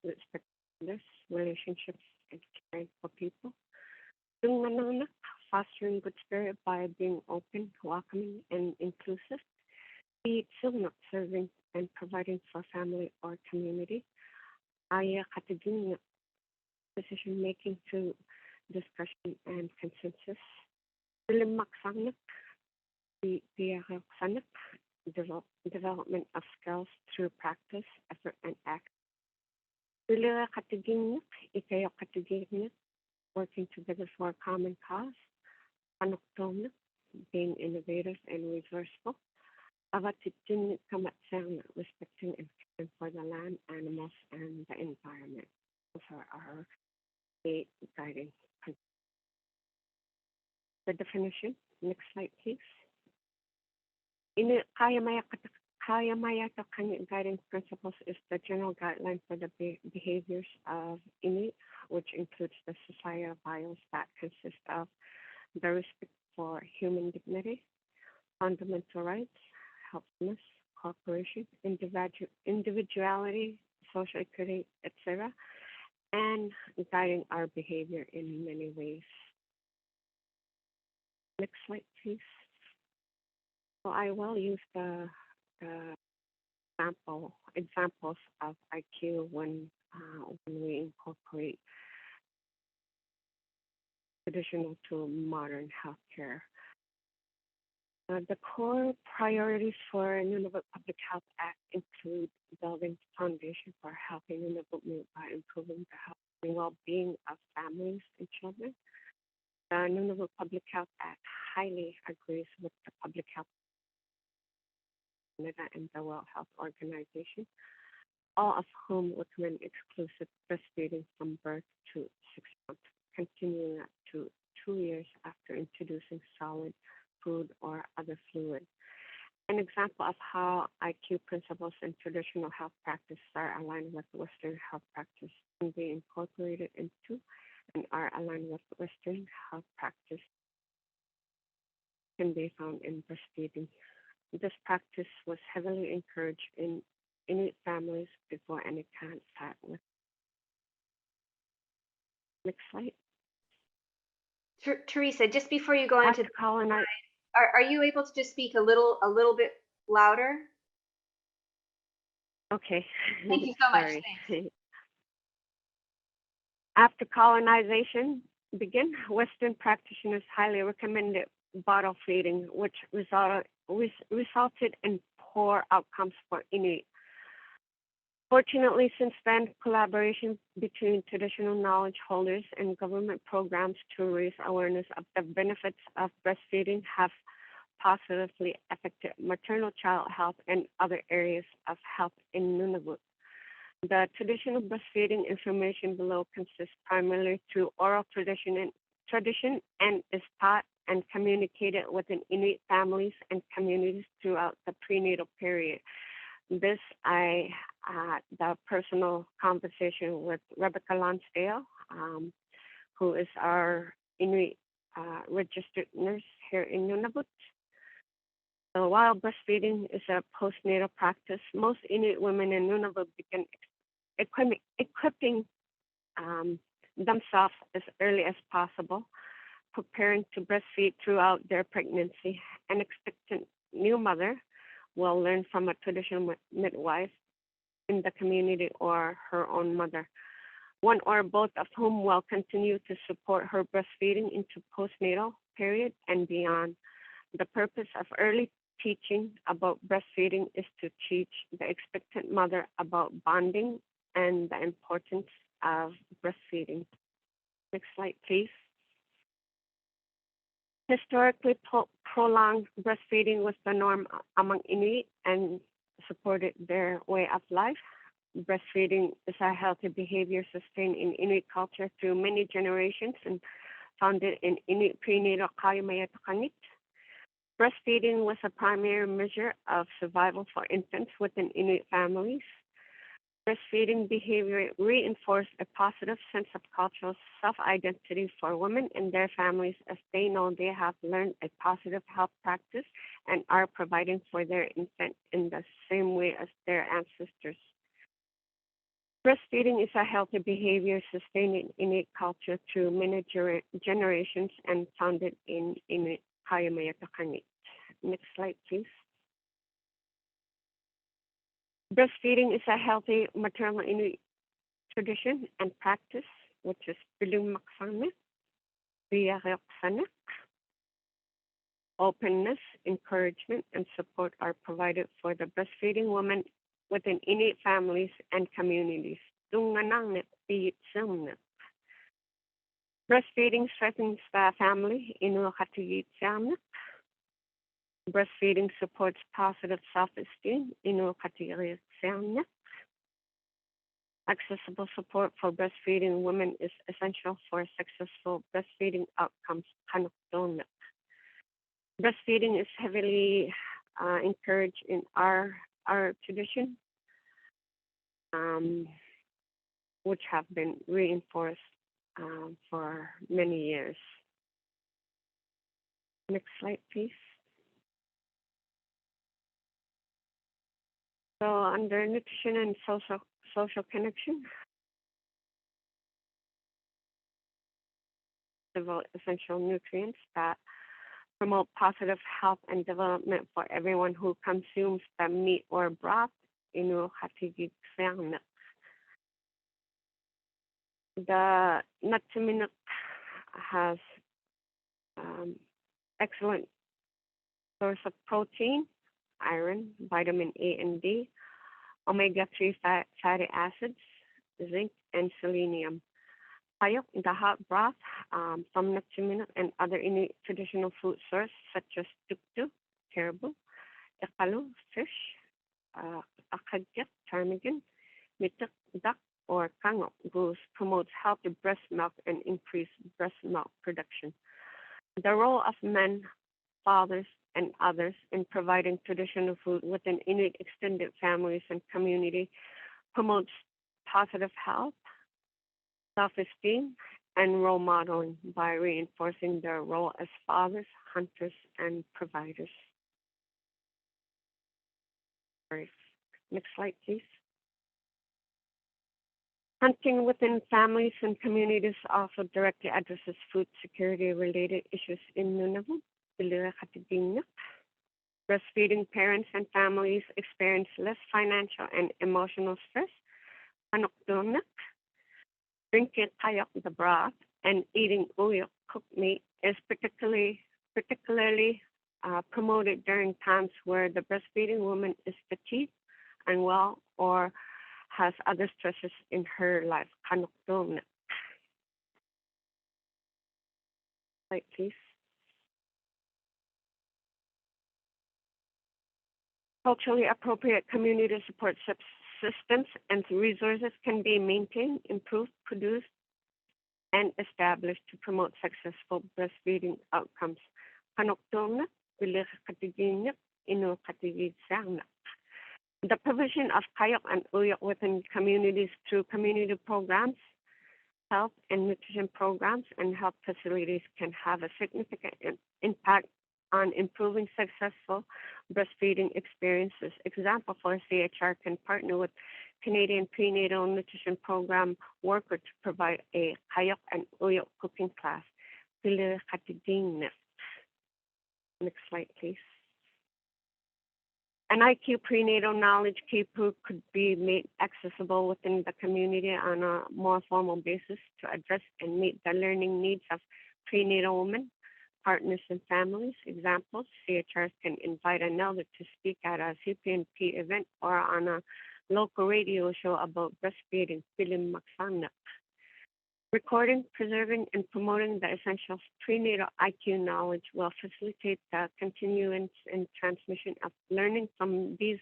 respect others, relationships, and caring for people. Untitled, fostering good spirit by being open, welcoming, and inclusive. Inuit, serving and providing for family or community. Inequities, decision making through discussion and consensus. Development of skills through practice, effort, and act. Working together for a common cause. being innovative and resourceful. Avatitjin kamatsang, respecting and caring for the land, animals, and the environment. Those are our 8 guiding principles. The definition, next slide, please. Inuit Qaujimajatuqanigit guiding principles is the general guideline for the behaviors of Inuit, which includes the societal values that consist of the respect for human dignity, fundamental rights, helpfulness, cooperation, individuality, social equity, etc., and guiding our behavior in many ways. Next slide, please. So I will use the examples of IQ when we incorporate traditional to modern healthcare. The core priorities for Nunavut Public Health Act include building foundation for healthy Nunavummiut by improving the health and well-being of families and children. The Nunavut Public Health Act highly agrees with the Public Health Canada and the World Health Organization, all of whom recommend exclusive breastfeeding from birth to 6 months, continuing up to 2 years after introducing solid food or other fluid. An example of how IQ principles and traditional health practices are aligned with Western health practice can be incorporated into and are aligned with Western health practice can be found in breastfeeding. This practice was heavily encouraged in Inuit families before any contact with. Next slide. Theresa, just before you go into, colonize. are you able to just speak a little bit louder? Okay. Thank you so much. Sorry. Thanks. After colonization began, Western practitioners highly recommended bottle feeding, which resulted in poor outcomes for Inuit. Fortunately, since then, collaboration between traditional knowledge holders and government programs to raise awareness of the benefits of breastfeeding have positively affected maternal child health and other areas of health in Nunavut. The traditional breastfeeding information below consists primarily through oral tradition and is taught and communicated within Inuit families and communities throughout the prenatal period. This, I had the personal conversation with Rebecca Lonsdale, who is our Inuit registered nurse here in Nunavut. So while breastfeeding is a postnatal practice, most Inuit women in Nunavut begin equipping themselves as early as possible, preparing to breastfeed throughout their pregnancy. An expectant new mother will learn from a traditional midwife in the community or her own mother, one or both of whom will continue to support her breastfeeding into postnatal period and beyond. The purpose of early teaching about breastfeeding is to teach the expectant mother about bonding and the importance of breastfeeding. Next slide, please. Historically, prolonged breastfeeding was the norm among Inuit and supported their way of life. Breastfeeding is a healthy behavior sustained in Inuit culture through many generations and founded in Inuit prenatal Qaujimajatuqanigit. Breastfeeding was a primary measure of survival for infants within Inuit families. Breastfeeding behavior reinforced a positive sense of cultural self-identity for women and their families, as they know they have learned a positive health practice and are providing for their infant in the same way as their ancestors. Breastfeeding is a healthy behavior sustained in Inuit culture through many generations and founded in Inuit Qaujimajatuqanigit. Next slide, please. Breastfeeding is a healthy maternal Inuit tradition and practice, which is bilumaksanak, riyaryoqsanak. Openness, encouragement, and support are provided for the breastfeeding women within Inuit families and communities. Tunganangnet piyitsamnet. Breastfeeding strengthens the family. Inuit Qaujimajatuqanigit. Breastfeeding supports positive self-esteem. Inuit Qaujimajatuqanigit. Accessible support for breastfeeding women is essential for successful breastfeeding outcomes. Breastfeeding is heavily encouraged in our tradition, which have been reinforced for many years. Next slide, please. So under nutrition and social connection, develop essential nutrients that promote positive health and development for everyone who consumes the meat or broth. Inuit Qaujimajatuqanigit. The Nunavummiut has excellent source of protein, iron, vitamin A and D, omega-3 fatty acids, zinc, and selenium. Qayok, the hot broth from Nunavummiut and other Inuit traditional food sources such as tuktu, caribou, ekalu, fish, akagit, ptarmigan, mituk, duck, or kangok, goose, promotes healthy breast milk and increased breast milk production. The role of men, fathers, and others in providing traditional food within Inuit extended families and community promotes positive health, self-esteem, and role modeling by reinforcing their role as fathers, hunters, and providers. Sorry. Next slide, please. Hunting within families and communities also directly addresses food security-related issues in Nunavut. Breastfeeding parents and families experience less financial and emotional stress. Drinking qayok, the broth, and eating uyok, cooked meat, is particularly promoted during times where the breastfeeding woman is fatigued, unwell, or has other stresses in her life. Slide, please. Culturally appropriate community support systems and resources can be maintained, improved, produced, and established to promote successful breastfeeding outcomes. The provision of qayok and uyok within communities through community programs, health and nutrition programs, and health facilities can have a significant impact on improving successful breastfeeding experiences. Example, for CHR can partner with Canadian Prenatal Nutrition Program worker to provide a qayok and uyok cooking class. Next slide, please. An IQ prenatal knowledge keeper could be made accessible within the community on a more formal basis to address and meet the learning needs of prenatal women, partners, and families. Examples, CHRs can invite an elder to speak at a CPNP event or on a local radio show about breastfeeding. Recording, preserving, and promoting the essential prenatal IQ knowledge will facilitate the continuance and transmission of learning from these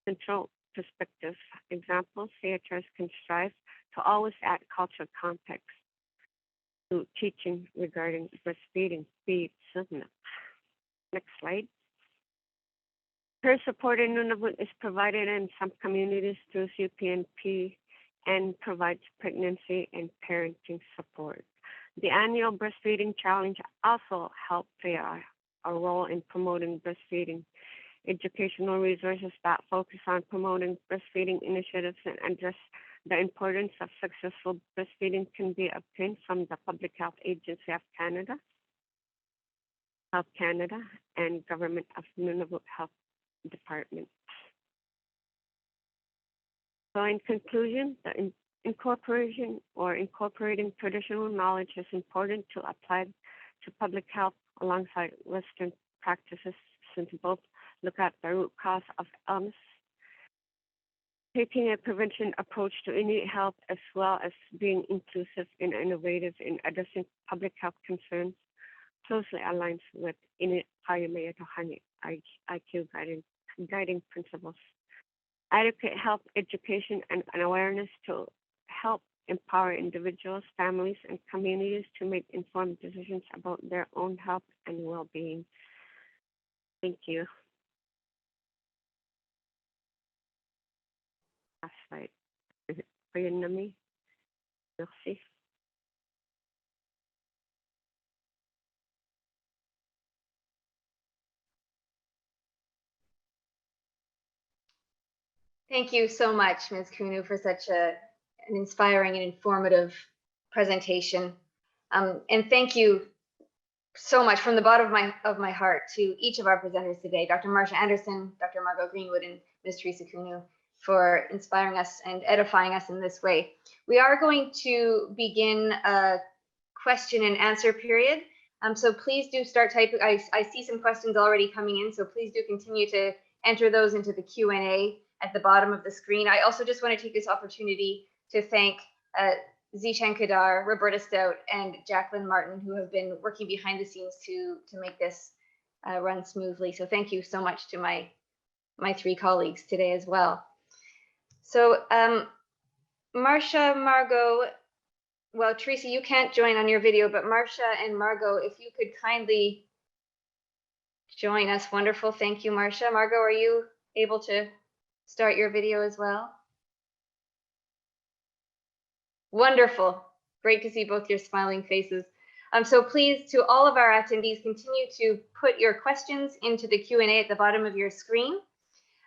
central perspectives. Examples, CHRs can strive to always add cultural context to teaching regarding breastfeeding. Next slide. Peer support in Nunavut is provided in some communities through CPNP and provides pregnancy and parenting support. The annual breastfeeding challenge also helps play a role in promoting breastfeeding. Educational resources that focus on promoting breastfeeding initiatives and address the importance of successful breastfeeding can be obtained from the Public Health Agency of Canada, Health Canada, and Government of Nunavut Health Department. So in conclusion, the incorporating traditional knowledge is important to apply to public health alongside Western practices, since both look at the root cause of illness. Taking a prevention approach to Inuit health, as well as being inclusive and innovative in addressing public health concerns, closely aligns with Inuit Qaujimajatuqanigit IQ guiding principles. Adequate health education and awareness to help empower individuals, families, and communities to make informed decisions about their own health and well-being. Thank you. Last slide. Merci. Thank you so much, Ms. Koonoo, for such an inspiring and informative presentation. And thank you so much from the bottom of my heart to each of our presenters today, Dr. Marcia Anderson, Dr. Margot Greenwood, and Ms. Theresa Koonoo, for inspiring us and edifying us in this way. We are going to begin a question and answer period. So please do start typing. I see some questions already coming in, so please do continue to enter those into the Q&A at the bottom of the screen. I also just want to take this opportunity to thank Zishan Kadar, Roberta Stout, and Jacqueline Martin, who have been working behind the scenes to make this run smoothly. So thank you so much to my three colleagues today as well. So Marcia, Margot, well, Theresa, you can't join on your video, but Marcia and Margot, if you could kindly join us. Wonderful. Thank you, Marcia. Margot, are you able to start your video as well? Wonderful. Great to see both your smiling faces. So please, to all of our attendees, continue to put your questions into the Q&A at the bottom of your screen.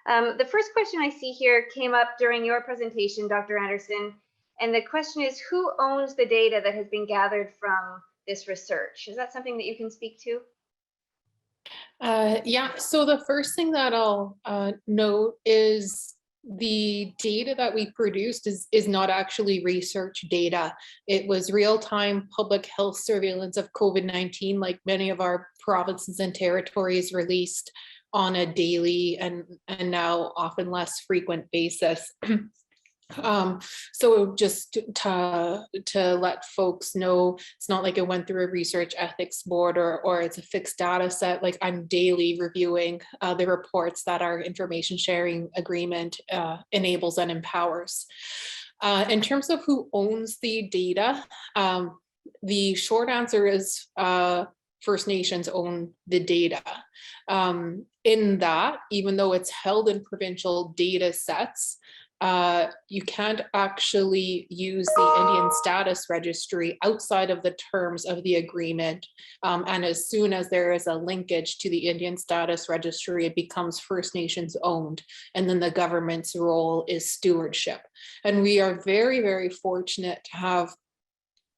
The first question I see here came up during your presentation, Dr. Anderson, and the question is, who owns the data that has been gathered from this research? Is that something that you can speak to? Yeah, so the first thing that I'll note is the data that we produced is not actually research data. It was real-time public health surveillance of COVID-19, like many of our provinces and territories released on a daily and now often less frequent basis. So just to let folks know, it's not like it went through a research ethics board or it's a fixed data set. Like, I'm daily reviewing the reports that our information sharing agreement enables and empowers. In terms of who owns the data, the short answer is First Nations own the data. In that, even though it's held in provincial data sets, you can't actually use the Indian Status Registry outside of the terms of the agreement. And as soon as there is a linkage to the Indian Status Registry, it becomes First Nations owned. And then the government's role is stewardship. And we are very, very fortunate to have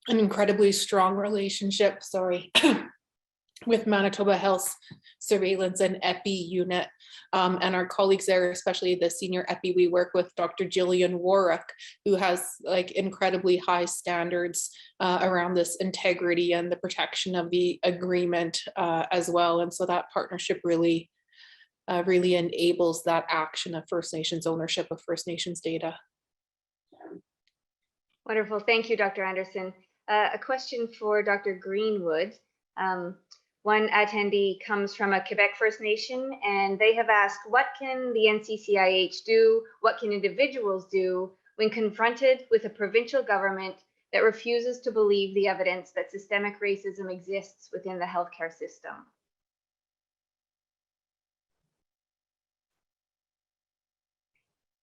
an incredibly strong relationship, with Manitoba Health's surveillance and EPI unit, and our colleagues there, especially the senior EPI we work with, Dr. Gillian Warwick, who has like incredibly high standards around this integrity and the protection of the agreement as well. And so that partnership really enables that action of First Nations ownership of First Nations data. Wonderful. Thank you, Dr. Anderson. A question for Dr. Greenwood. One attendee comes from a Quebec First Nation, and they have asked, what can the NCCIH do? What can individuals do when confronted with a provincial government that refuses to believe the evidence that systemic racism exists within the healthcare system?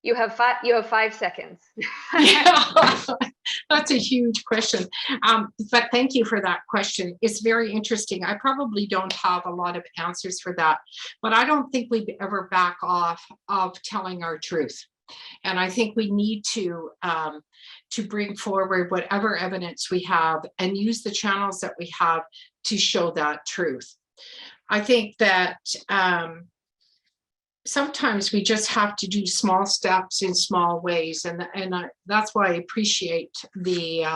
You have 5 seconds. Yeah, that's a huge question. But thank you for that question. It's very interesting. I probably don't have a lot of answers for that, but I don't think we ever back off of telling our truth. And I think we need to bring forward whatever evidence we have and use the channels that we have to show that truth. I think that sometimes we just have to do small steps in small ways, and that's why I appreciate the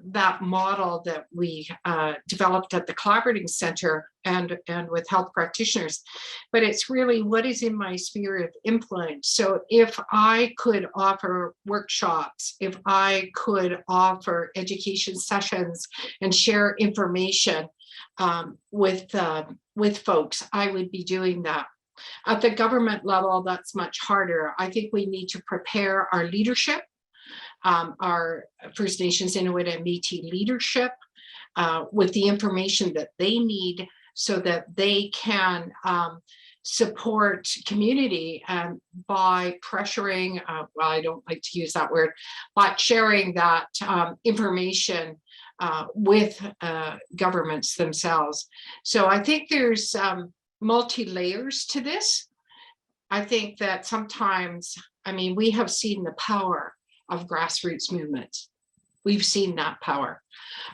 that model that we developed at the Collaborating Center and with health practitioners. But it's really what is in my sphere of influence. So if I could offer workshops, if I could offer education sessions and share information, with folks, I would be doing that. At the government level, that's much harder. I think we need to prepare our leadership, our First Nations, Inuit, and Métis leadership with the information that they need so that they can support community by pressuring, well, I don't like to use that word, but sharing that information with governments themselves. So I think there's multi-layers to this. I think that sometimes, I mean, we have seen the power of grassroots movements. We've seen that power.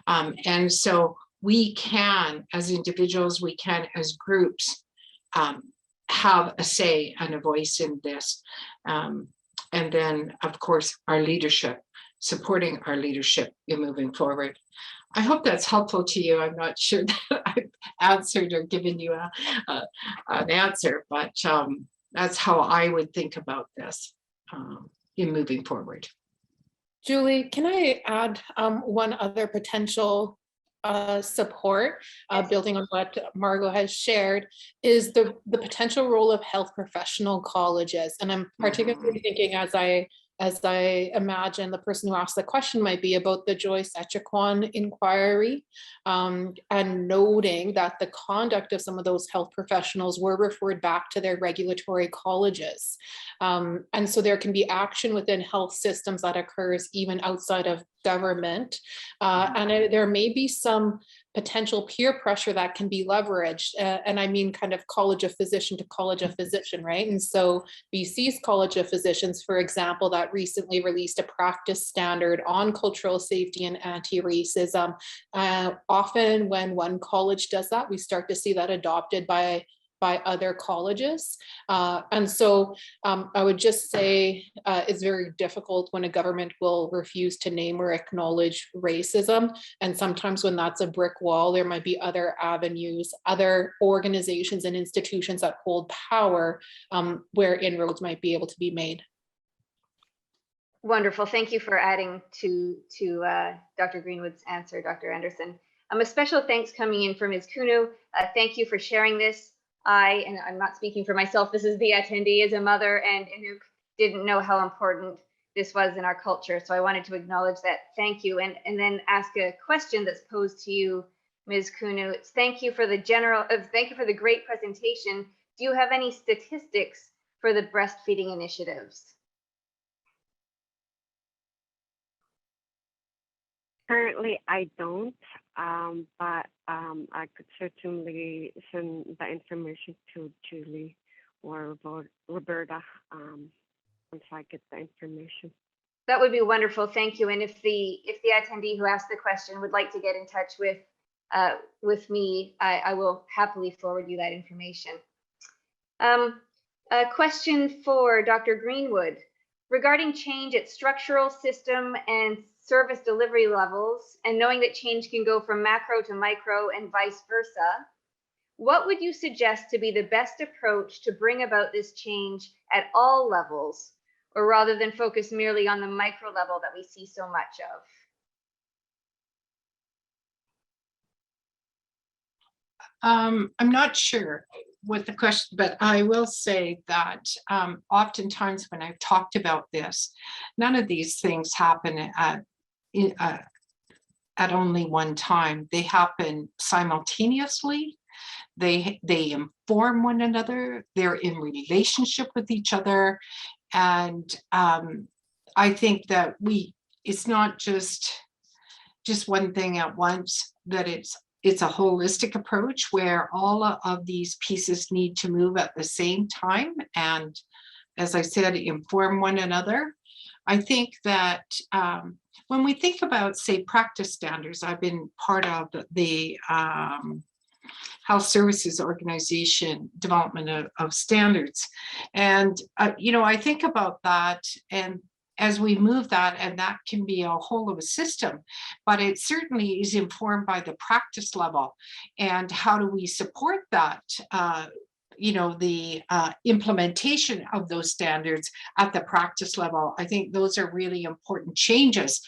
And so we can, as individuals, we can, as groups, have a say and a voice in this. And then, of course, our leadership, supporting our leadership in moving forward. I hope that's helpful to you. I'm not sure that I've answered or given you an answer, but that's how I would think about this in moving forward. Julie, can I add one other potential support, building on what Margot has shared, is the potential role of health professional colleges. And I'm particularly thinking as I imagine the person who asked the question might be about the Joyce Echaquan inquiry, and noting that the conduct of some of those health professionals were referred back to their regulatory colleges. And so there can be action within health systems that occurs even outside of government. And there may be some potential peer pressure that can be leveraged. And I mean kind of college of physician to college of physician, right? And so BC's College of Physicians, for example, that recently released a practice standard on cultural safety and anti-racism. Often when one college does that, we start to see that adopted by other colleges. And so I would just say it's very difficult when a government will refuse to name or acknowledge racism. And sometimes when that's a brick wall, there might be other avenues, other organizations and institutions that hold power where inroads might be able to be made. Wonderful. Thank you for adding to Dr. Greenwood's answer, Dr. Anderson. A special thanks coming in from Ms. Koonoo. Thank you for sharing this. And I'm not speaking for myself, this is the attendee, as a mother and Inuk, didn't know how important this was in our culture. So I wanted to acknowledge that. Thank you. And then ask a question that's posed to you, Ms. Koonoo. Thank you for the great presentation. Do you have any statistics for the breastfeeding initiatives? Currently, I don't, but I could certainly send the information to Julie or Roberta once I get the information. That would be wonderful. Thank you. And if the attendee who asked the question would like to get in touch with me, I will happily forward you that information. A question for Dr. Greenwood regarding change at structural, system, and service delivery levels, and knowing that change can go from macro to micro and vice versa, what would you suggest to be the best approach to bring about this change at all levels, or rather than focus merely on the micro level that we see so much of? I'm not sure what the question, but I will say that oftentimes when I've talked about this, none of these things happen at only one time. They happen simultaneously. They inform one another. They're in relationship with each other. And I think that it's not just one thing at once, that it's a holistic approach where all of these pieces need to move at the same time. And as I said, inform one another. I think that when we think about, say, practice standards, I've been part of the Health Services Organization development of standards. And, I think about that, and as we move that, and that can be a whole of a system, but it certainly is informed by the practice level. And how do we support that the implementation of those standards at the practice level. I think those are really important changes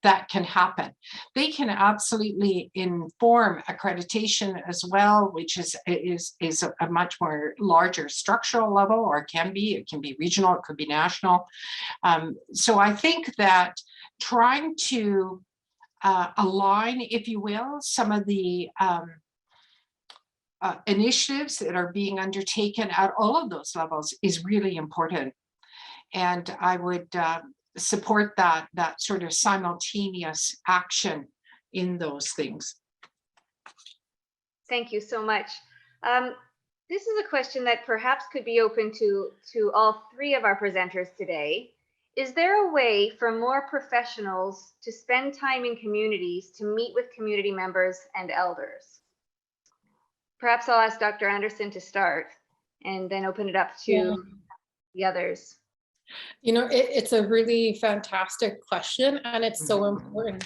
that can happen. They can absolutely inform accreditation as well, which is a much more larger structural level, or it can be regional, it could be national. So I think that trying to align, if you will, some of the initiatives that are being undertaken at all of those levels is really important. And I would support that sort of simultaneous action in those things. Thank you so much. This is a question that perhaps could be open to all three of our presenters today. Is there a way for more professionals to spend time in communities to meet with community members and elders? Perhaps I'll ask Dr. Anderson to start and then open it up to the others. It's a really fantastic question, and it's so important.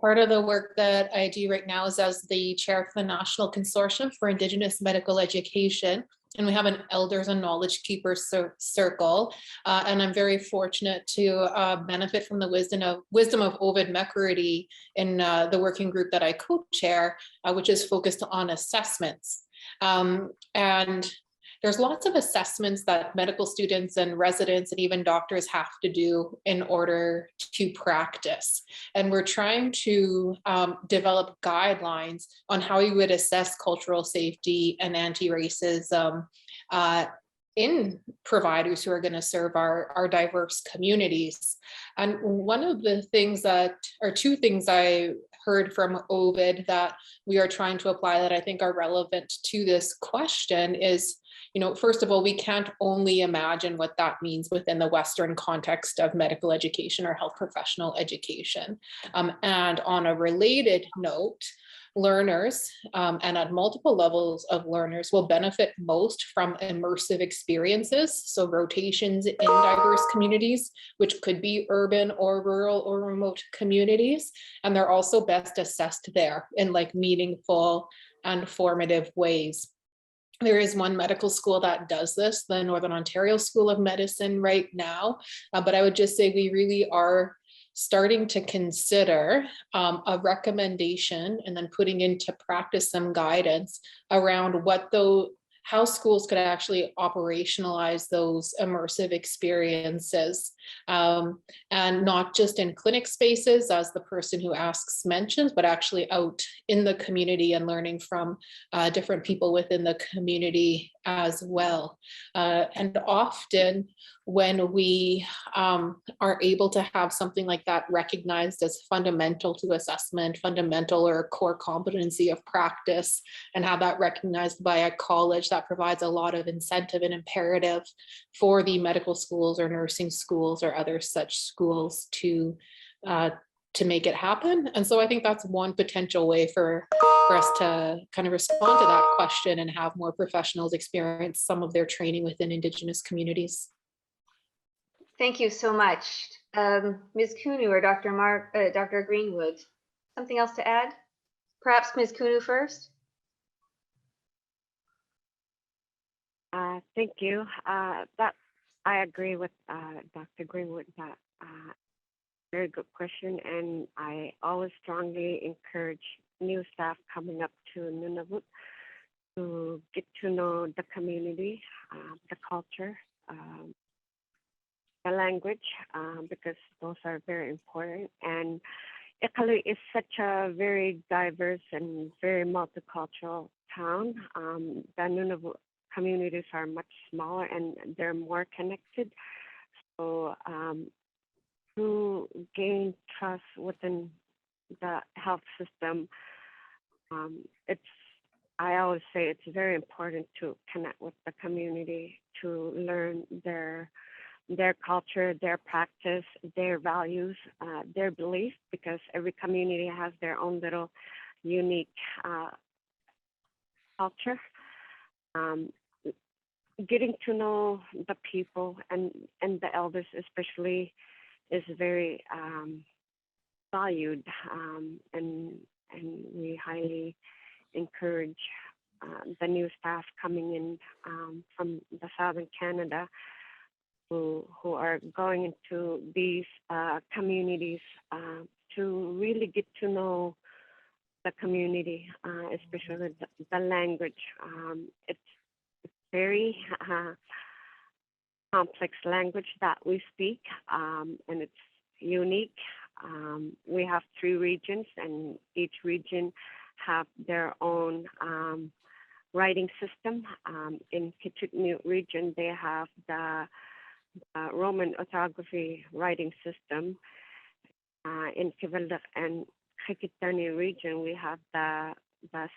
Part of the work that I do right now is as the chair of the National Consortium for Indigenous Medical Education, and we have an Elders and Knowledge Keepers Circle, and I'm very fortunate to benefit from the wisdom of Ovid McCurdy in the working group that I co-chair, which is focused on assessments. And there's lots of assessments that medical students and residents and even doctors have to do in order to practice. And we're trying to develop guidelines on how you would assess cultural safety and anti-racism in providers who are going to serve our diverse communities. And one of the things two things I heard from Ovid that we are trying to apply that I think are relevant to this question is, first of all, we can't only imagine what that means within the Western context of medical education or health professional education. And on a related note, learners and at multiple levels of learners will benefit most from immersive experiences. So rotations in diverse communities, which could be urban or rural or remote communities. And they're also best assessed there in meaningful and formative ways. There is one medical school that does this, the Northern Ontario School of Medicine right now. But I would just say we really are starting to consider a recommendation and then putting into practice some guidance around how schools could actually operationalize those immersive experiences, and not just in clinic spaces, as the person who asks mentions, but actually out in the community and learning from different people within the community as well. And often when we are able to have something like that recognized as fundamental to assessment, fundamental or core competency of practice, and have that recognized by a college, that provides a lot of incentive and imperative for the medical schools or nursing schools or other such schools to make it happen. And so I think that's one potential way for us to kind of respond to that question and have more professionals experience some of their training within Indigenous communities. Thank you so much. Ms. Koonoo or Dr. Greenwood, something else to add? Perhaps Ms. Koonoo first? Thank you. That I agree with Dr. Greenwood. That very good question, and I always strongly encourage new staff coming up to Nunavut to get to know the community, the culture, the language, because those are very important. And Iqaluit is such a very diverse and very multicultural town. The Nunavut communities are much smaller and they're more connected. So to gain trust within the health system, I always say it's very important to connect with the community, to learn their culture, their practice, their values, their beliefs, because every community has their own little unique culture. Getting to know the people and the elders especially is very valued, and we highly encourage the new staff coming in from the southern Canada who are going into these communities to really get to know the community, especially the language. It's very complex language that we speak, and it's unique. We have 3 regions, and each region have their own writing system. In Kichikmute region, they have the Roman orthography writing system. In Kivaldak and Kikitani region, we have the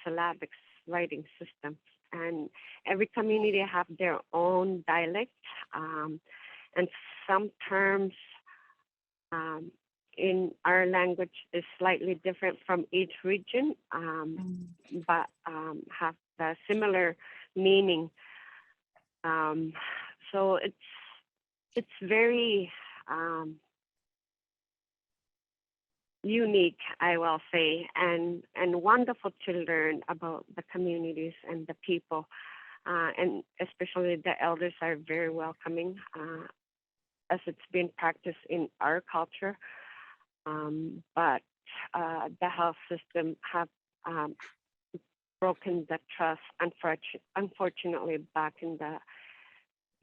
syllabic writing system. And every community have their own dialect, and some terms in our language is slightly different from each region, but have the similar meaning. So it's very unique, I will say, and wonderful to learn about the communities and the people, and especially the elders are very welcoming, as it's been practiced in our culture. But the health system have broken the trust, unfortunately, back in the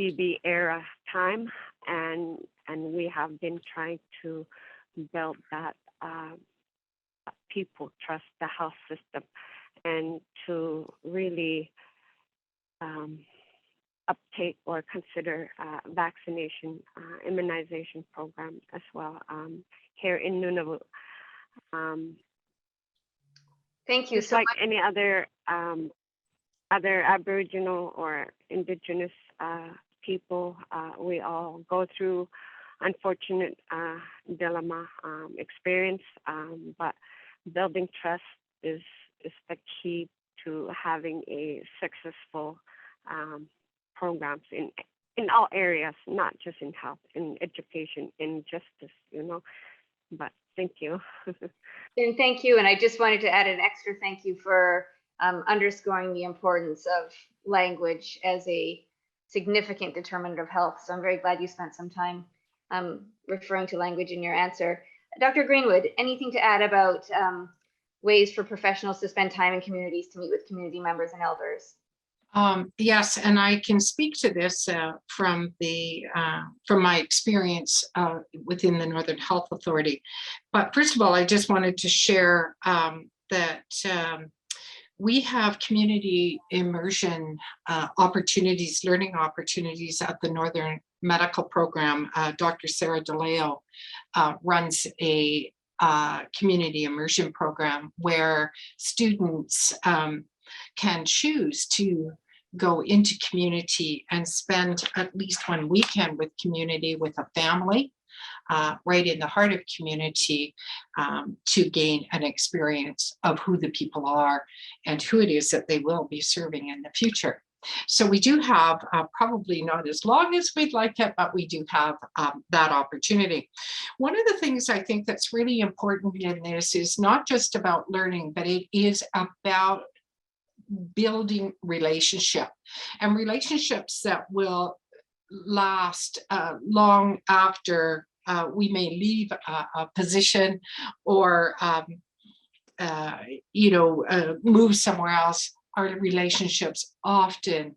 BB era time, and we have been trying to build that people trust the health system, and to really uptake or consider vaccination, immunization program as well here in Nunavut. Thank you Just so like much. any other Aboriginal or Indigenous people, we all go through unfortunate dilemma experience, but building trust is the key to having a successful programs in all areas, not just in health, in education, in justice, but thank you. And thank you. And I just wanted to add an extra thank you for underscoring the importance of language as a significant determinant of health. So I'm very glad you spent some time referring to language in your answer. Dr. Greenwood, anything to add about ways for professionals to spend time in communities to meet with community members and elders? Yes, and I can speak to this from my experience within the Northern Health Authority. But first of all, I just wanted to share that we have community immersion opportunities, learning opportunities at the Northern Medical Program. Dr. Sarah DeLeo runs a community immersion program where students can choose to go into community and spend at least one weekend with community, with a family, right in the heart of community, to gain an experience of who the people are and who it is that they will be serving in the future. So we do have, probably not as long as we'd like it, but we do have that opportunity. One of the things I think that's really important in this is not just about learning, but it is about building relationship, and relationships that will last long after we may leave a position or move somewhere else. Our relationships often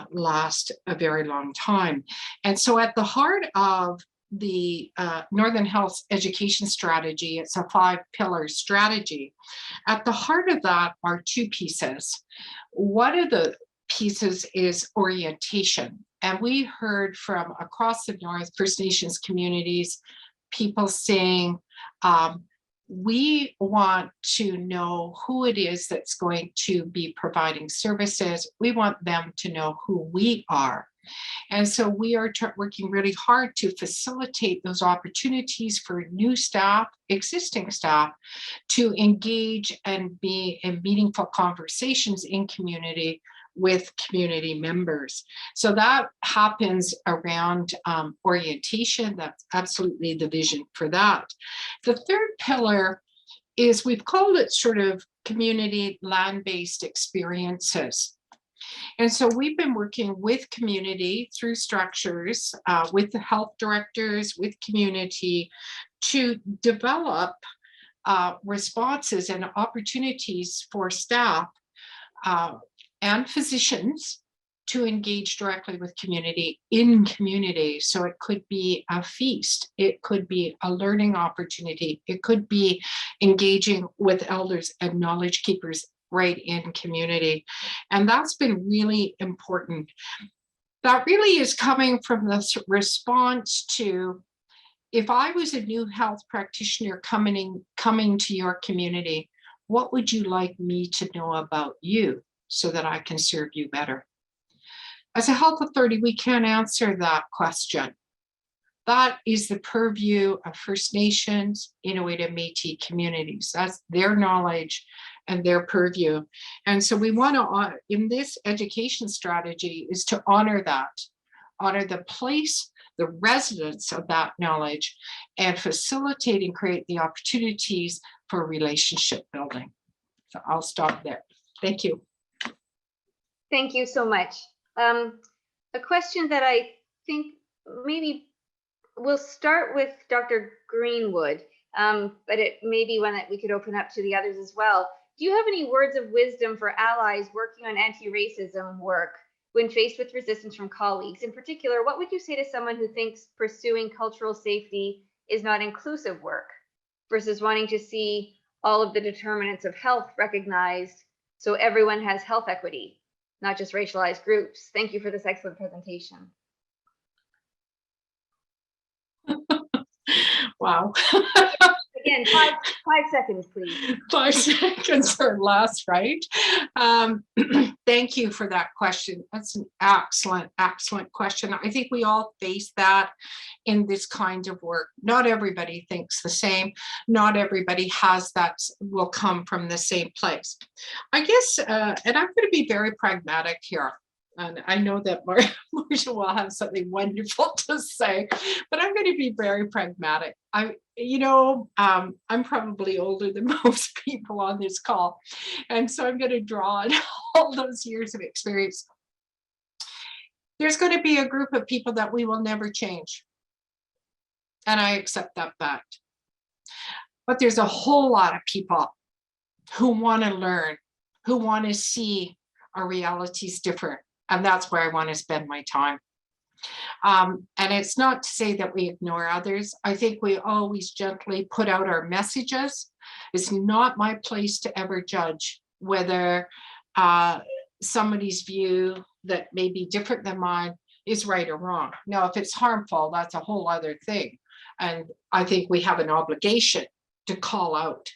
last a very long time. And so at the heart of the Northern Health Education Strategy, it's a 5-pillar strategy. At the heart of that are 2 pieces. One of the pieces is orientation. And we heard from across the North First Nations communities, people saying, we want to know who it is that's going to be providing services. We want them to know who we are. And so we are working really hard to facilitate those opportunities for new staff, existing staff, to engage and be in meaningful conversations in community with community members. So that happens around orientation. That's absolutely the vision for that. The third pillar is, we've called it sort of community land-based experiences. And so we've been working with community through structures, with the health directors, with community, to develop responses and opportunities for staff and physicians to engage directly with community in community. So it could be a feast, it could be a learning opportunity, it could be engaging with elders and knowledge keepers right in community. And that's been really important. That really is coming from this response to, if I was a new health practitioner coming to your community, what would you like me to know about you so that I can serve you better? As a health authority, we can't answer that question. That is the purview of First Nations, Inuit, and Métis communities. That's their knowledge and their purview. And so we want to, in this education strategy, is to honor that, honor the place, the residents of that knowledge, and facilitate and create the opportunities for relationship building. So I'll stop there. Thank you. Thank you so much. A question that I think maybe we'll start with Dr. Greenwood, but it may be one that we could open up to the others as well. Do you have any words of wisdom for allies working on anti-racism work when faced with resistance from colleagues? In particular, what would you say to someone who thinks pursuing cultural safety is not inclusive work versus wanting to see all of the determinants of health recognized so everyone has health equity, not just racialized groups? Thank you for this excellent presentation. Wow. Again, five seconds, please. 5 seconds or less, right? Thank you for that question. That's an excellent question. I think we all face that in this kind of work. Not everybody thinks the same. Not everybody has that, will come from the same place. I guess, and I'm going to be very pragmatic here. And I know that Marcia will have something wonderful to say, but I'm going to be very pragmatic. I'm probably older than most people on this call. And so I'm going to draw on all those years of experience. There's going to be a group of people that we will never change. And I accept that fact. But there's a whole lot of people who want to learn, who want to see our realities different. And that's where I want to spend my time. And it's not to say that we ignore others. I think we always gently put out our messages. It's not my place to ever judge whether somebody's view that may be different than mine is right or wrong. Now, if it's harmful, that's a whole other thing. And I think we have an obligation to call out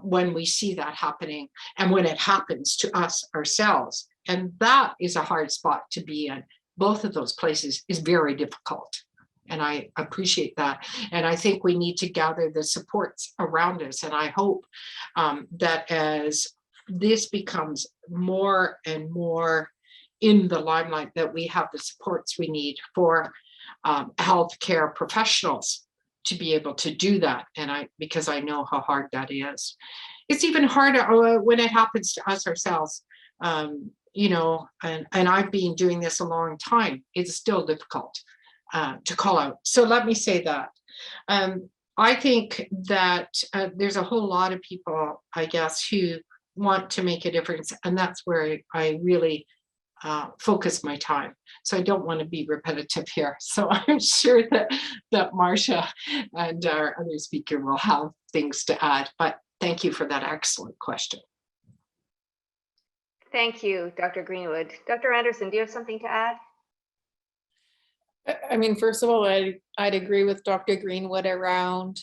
when we see that happening and when it happens to us ourselves. And that is a hard spot to be in. Both of those places is very difficult. And I appreciate that. And I think we need to gather the supports around us. And I hope that as this becomes more and more in the limelight, that we have the supports we need for healthcare professionals to be able to do that. And because I know how hard that is. It's even harder when it happens to us ourselves. And I've been doing this a long time. It's still difficult to call out. So let me say that. I think that there's a whole lot of people, I guess, who want to make a difference. And that's where I really focus my time. So I don't want to be repetitive here. So I'm sure that Marcia and our other speaker will have things to add. But thank you for that excellent question. Thank you, Dr. Greenwood. Dr. Anderson, do you have something to add? I mean, first of all, I'd agree with Dr. Greenwood around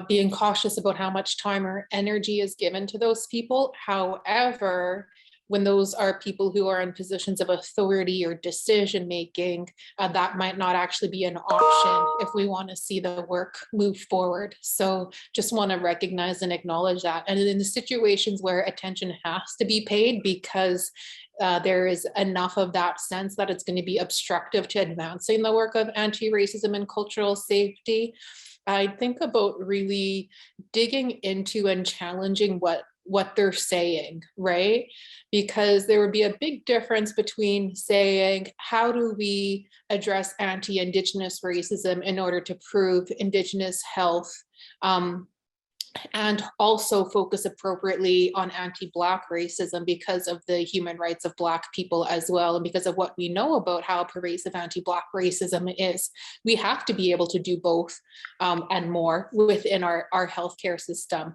being cautious about how much time or energy is given to those people. However, when those are people who are in positions of authority or decision making, that might not actually be an option if we want to see the work move forward. So just want to recognize and acknowledge that. And in the situations where attention has to be paid because there is enough of that sense that it's going to be obstructive to advancing the work of anti-racism and cultural safety, I think about really digging into and challenging what they're saying, right? Because there would be a big difference between saying, how do we address anti-Indigenous racism in order to prove Indigenous health, and also focus appropriately on anti-Black racism because of the human rights of Black people as well, and because of what we know about how pervasive anti-Black racism is. We have to be able to do both and more within our healthcare system.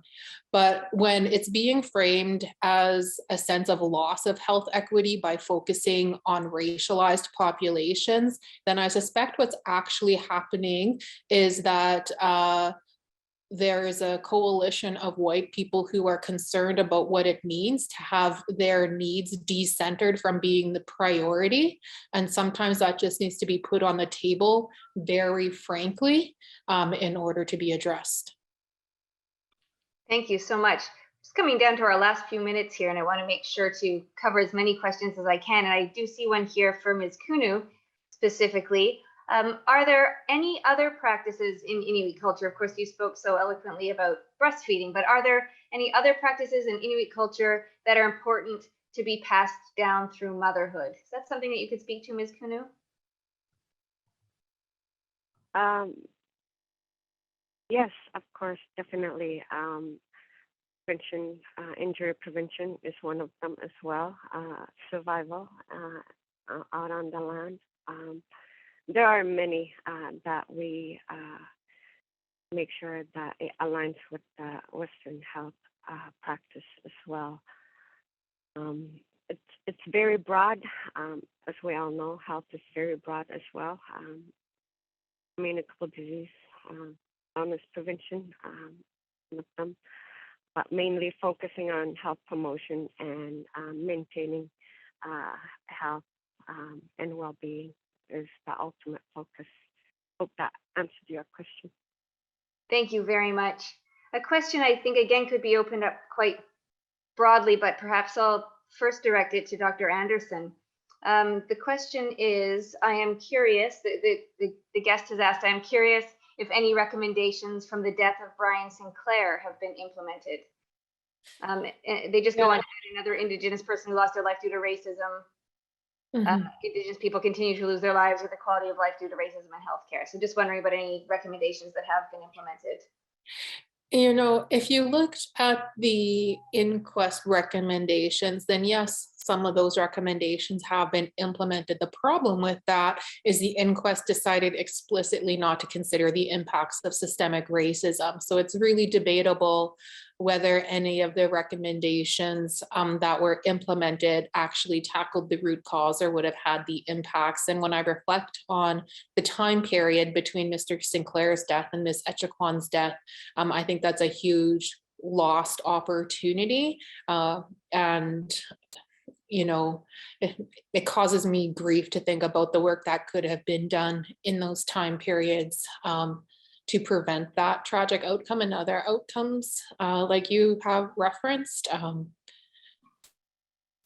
But when it's being framed as a sense of loss of health equity by focusing on racialized populations, then I suspect what's actually happening is that there is a coalition of white people who are concerned about what it means to have their needs decentered from being the priority. And sometimes that just needs to be put on the table very frankly in order to be addressed. Thank you so much. Just coming down to our last few minutes here, and I want to make sure to cover as many questions as I can. And I do see one here for Ms. Koonoo specifically. Are there any other practices in Inuit culture? Of course, you spoke so eloquently about breastfeeding, but are there any other practices in Inuit culture that are important to be passed down through motherhood? Is that something that you could speak to, Ms. Koonoo? Yes, of course, definitely. Prevention, injury prevention is one of them as well. Survival out on the land. There are many that we make sure that it aligns with the Western health practice as well. It's very broad, as we all know. Health is very broad as well. Communicable disease, illness prevention, one of them, but mainly focusing on health promotion and maintaining health and well-being is the ultimate focus. Hope that answered your question. Thank you very much. A question I think again could be opened up quite broadly, but perhaps I'll first direct it to Dr. Anderson. The question is, I am curious, the guest has asked, I'm curious if any recommendations from the death of Brian Sinclair have been implemented. They just go on to add another Indigenous person who lost their life due to racism. Indigenous people continue to lose their lives or the quality of life due to racism in healthcare. So just wondering about any recommendations that have been implemented. You know, if you looked at the inquest recommendations, then yes, some of those recommendations have been implemented. The problem with that is the inquest decided explicitly not to consider the impacts of systemic racism. So it's really debatable whether any of the recommendations that were implemented actually tackled the root cause or would have had the impacts. And when I reflect on the time period between Mr. Sinclair's death and Ms. Etchiquan's death, I think that's a huge lost opportunity. And you know, it causes me grief to think about the work that could have been done in those time periods to prevent that tragic outcome and other outcomes like you have referenced.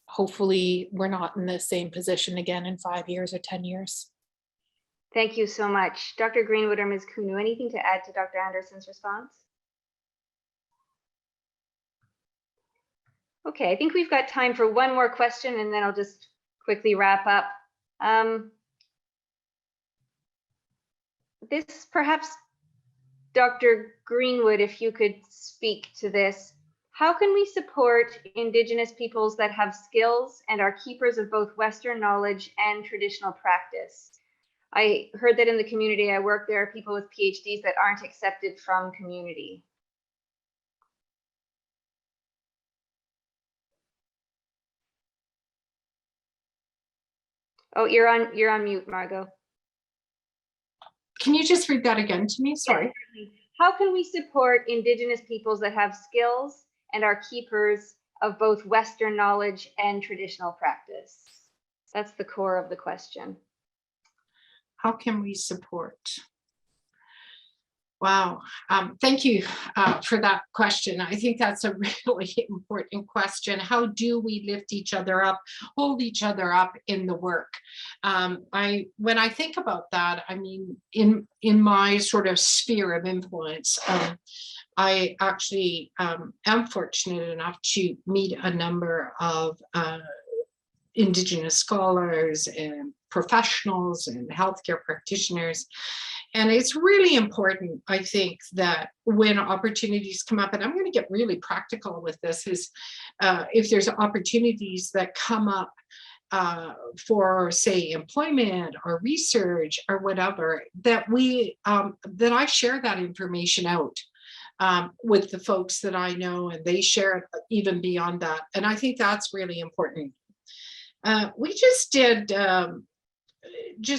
Hopefully we're not in the same position again in 5 years or 10 years. Thank you so much. Dr. Greenwood or Ms. Koonoo, anything to add to Dr. Anderson's response? Okay, I think we've got time for one more question and then I'll just quickly wrap up. This perhaps, Dr. Greenwood, if you could speak to this. How can we support Indigenous peoples that have skills and are keepers of both Western knowledge and traditional practice? I heard that in the community I work, there are people with PhDs that aren't accepted from community. Oh, you're on mute, Margot. Can you just read that again to me? Sorry. Yeah. How can we support Indigenous peoples that have skills and are keepers of both Western knowledge and traditional practice? That's the core of the question. How can we support? Wow. Thank you for that question. I think that's a really important question. How do we lift each other up, hold each other up in the work? When I think about that, I mean, in my sort of sphere of influence, I actually am fortunate enough to meet a number of Indigenous scholars and professionals and healthcare practitioners. And it's really important, I think, that when opportunities come up, and I'm going to get really practical with this, is if there's opportunities that come up for, say, employment or research or whatever, that that I share that information out with the folks that I know, and they share it even beyond that. And I think that's really important. We just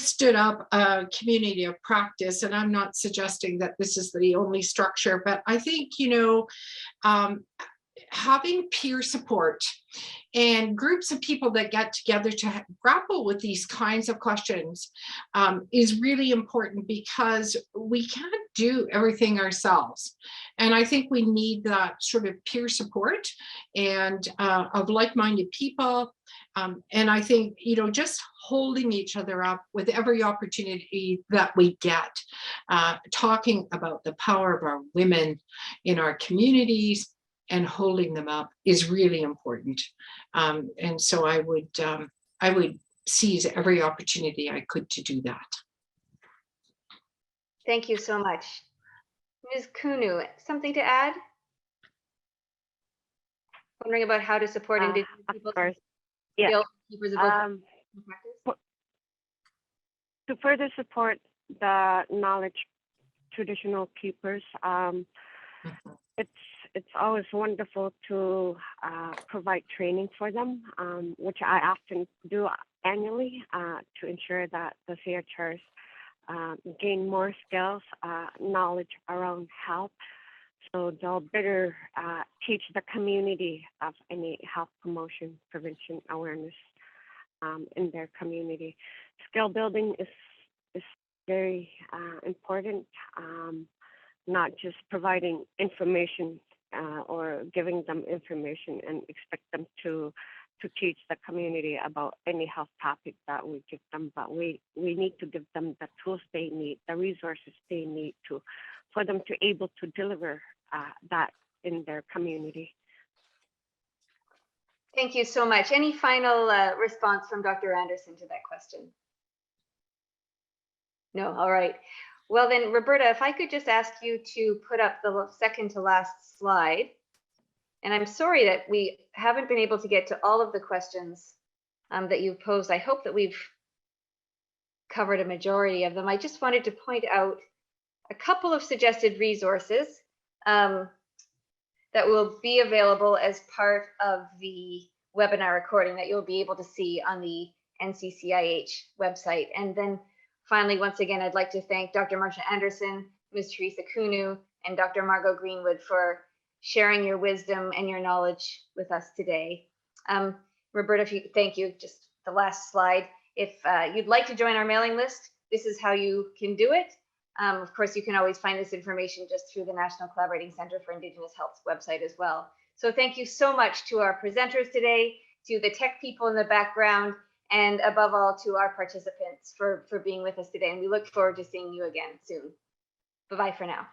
stood up a community of practice, and I'm not suggesting that this is the only structure, but I think, having peer support and groups of people that get together to grapple with these kinds of questions is really important, because we can't do everything ourselves. And I think we need that sort of peer support and of like-minded people. And I think, just holding each other up with every opportunity that we get, talking about the power of our women in our communities and holding them up is really important. And so I would seize every opportunity I could to do that. Thank you so much. Ms. Koonoo, something to add? Wondering about how to support Indigenous people. Of course. Yeah. To further support the knowledge traditional keepers, it's always wonderful to provide training for them, which I often do annually to ensure that the CHRs gain more skills, knowledge around health, so they'll better teach the community of any health promotion, prevention, awareness in their community. Skill building is very important, not just providing information or giving them information and expect them to teach the community about any health topic that we give them, but we need to give them the tools they need, the resources they need for them to able to deliver that in their community. Thank you so much. Any final response from Dr. Anderson to that question? No, all right. Well then, Roberta, if I could just ask you to put up the second to last slide. And I'm sorry that we haven't been able to get to all of the questions that you've posed. I hope that we've covered a majority of them. I just wanted to point out a couple of suggested resources that will be available as part of the webinar recording that you'll be able to see on the NCCIH website. And then finally, once again, I'd like to thank Dr. Marcia Anderson, Ms. Theresa Koonoo, and Dr. Margot Greenwood for sharing your wisdom and your knowledge with us today. Roberta, thank you. Just the last slide. If you'd like to join our mailing list, this is how you can do it. Of course, you can always find this information just through the National Collaborating Center for Indigenous Health's website as well. So thank you so much to our presenters today, to the tech people in the background, and above all to our participants for being with us today. And we look forward to seeing you again soon. Bye-bye for now.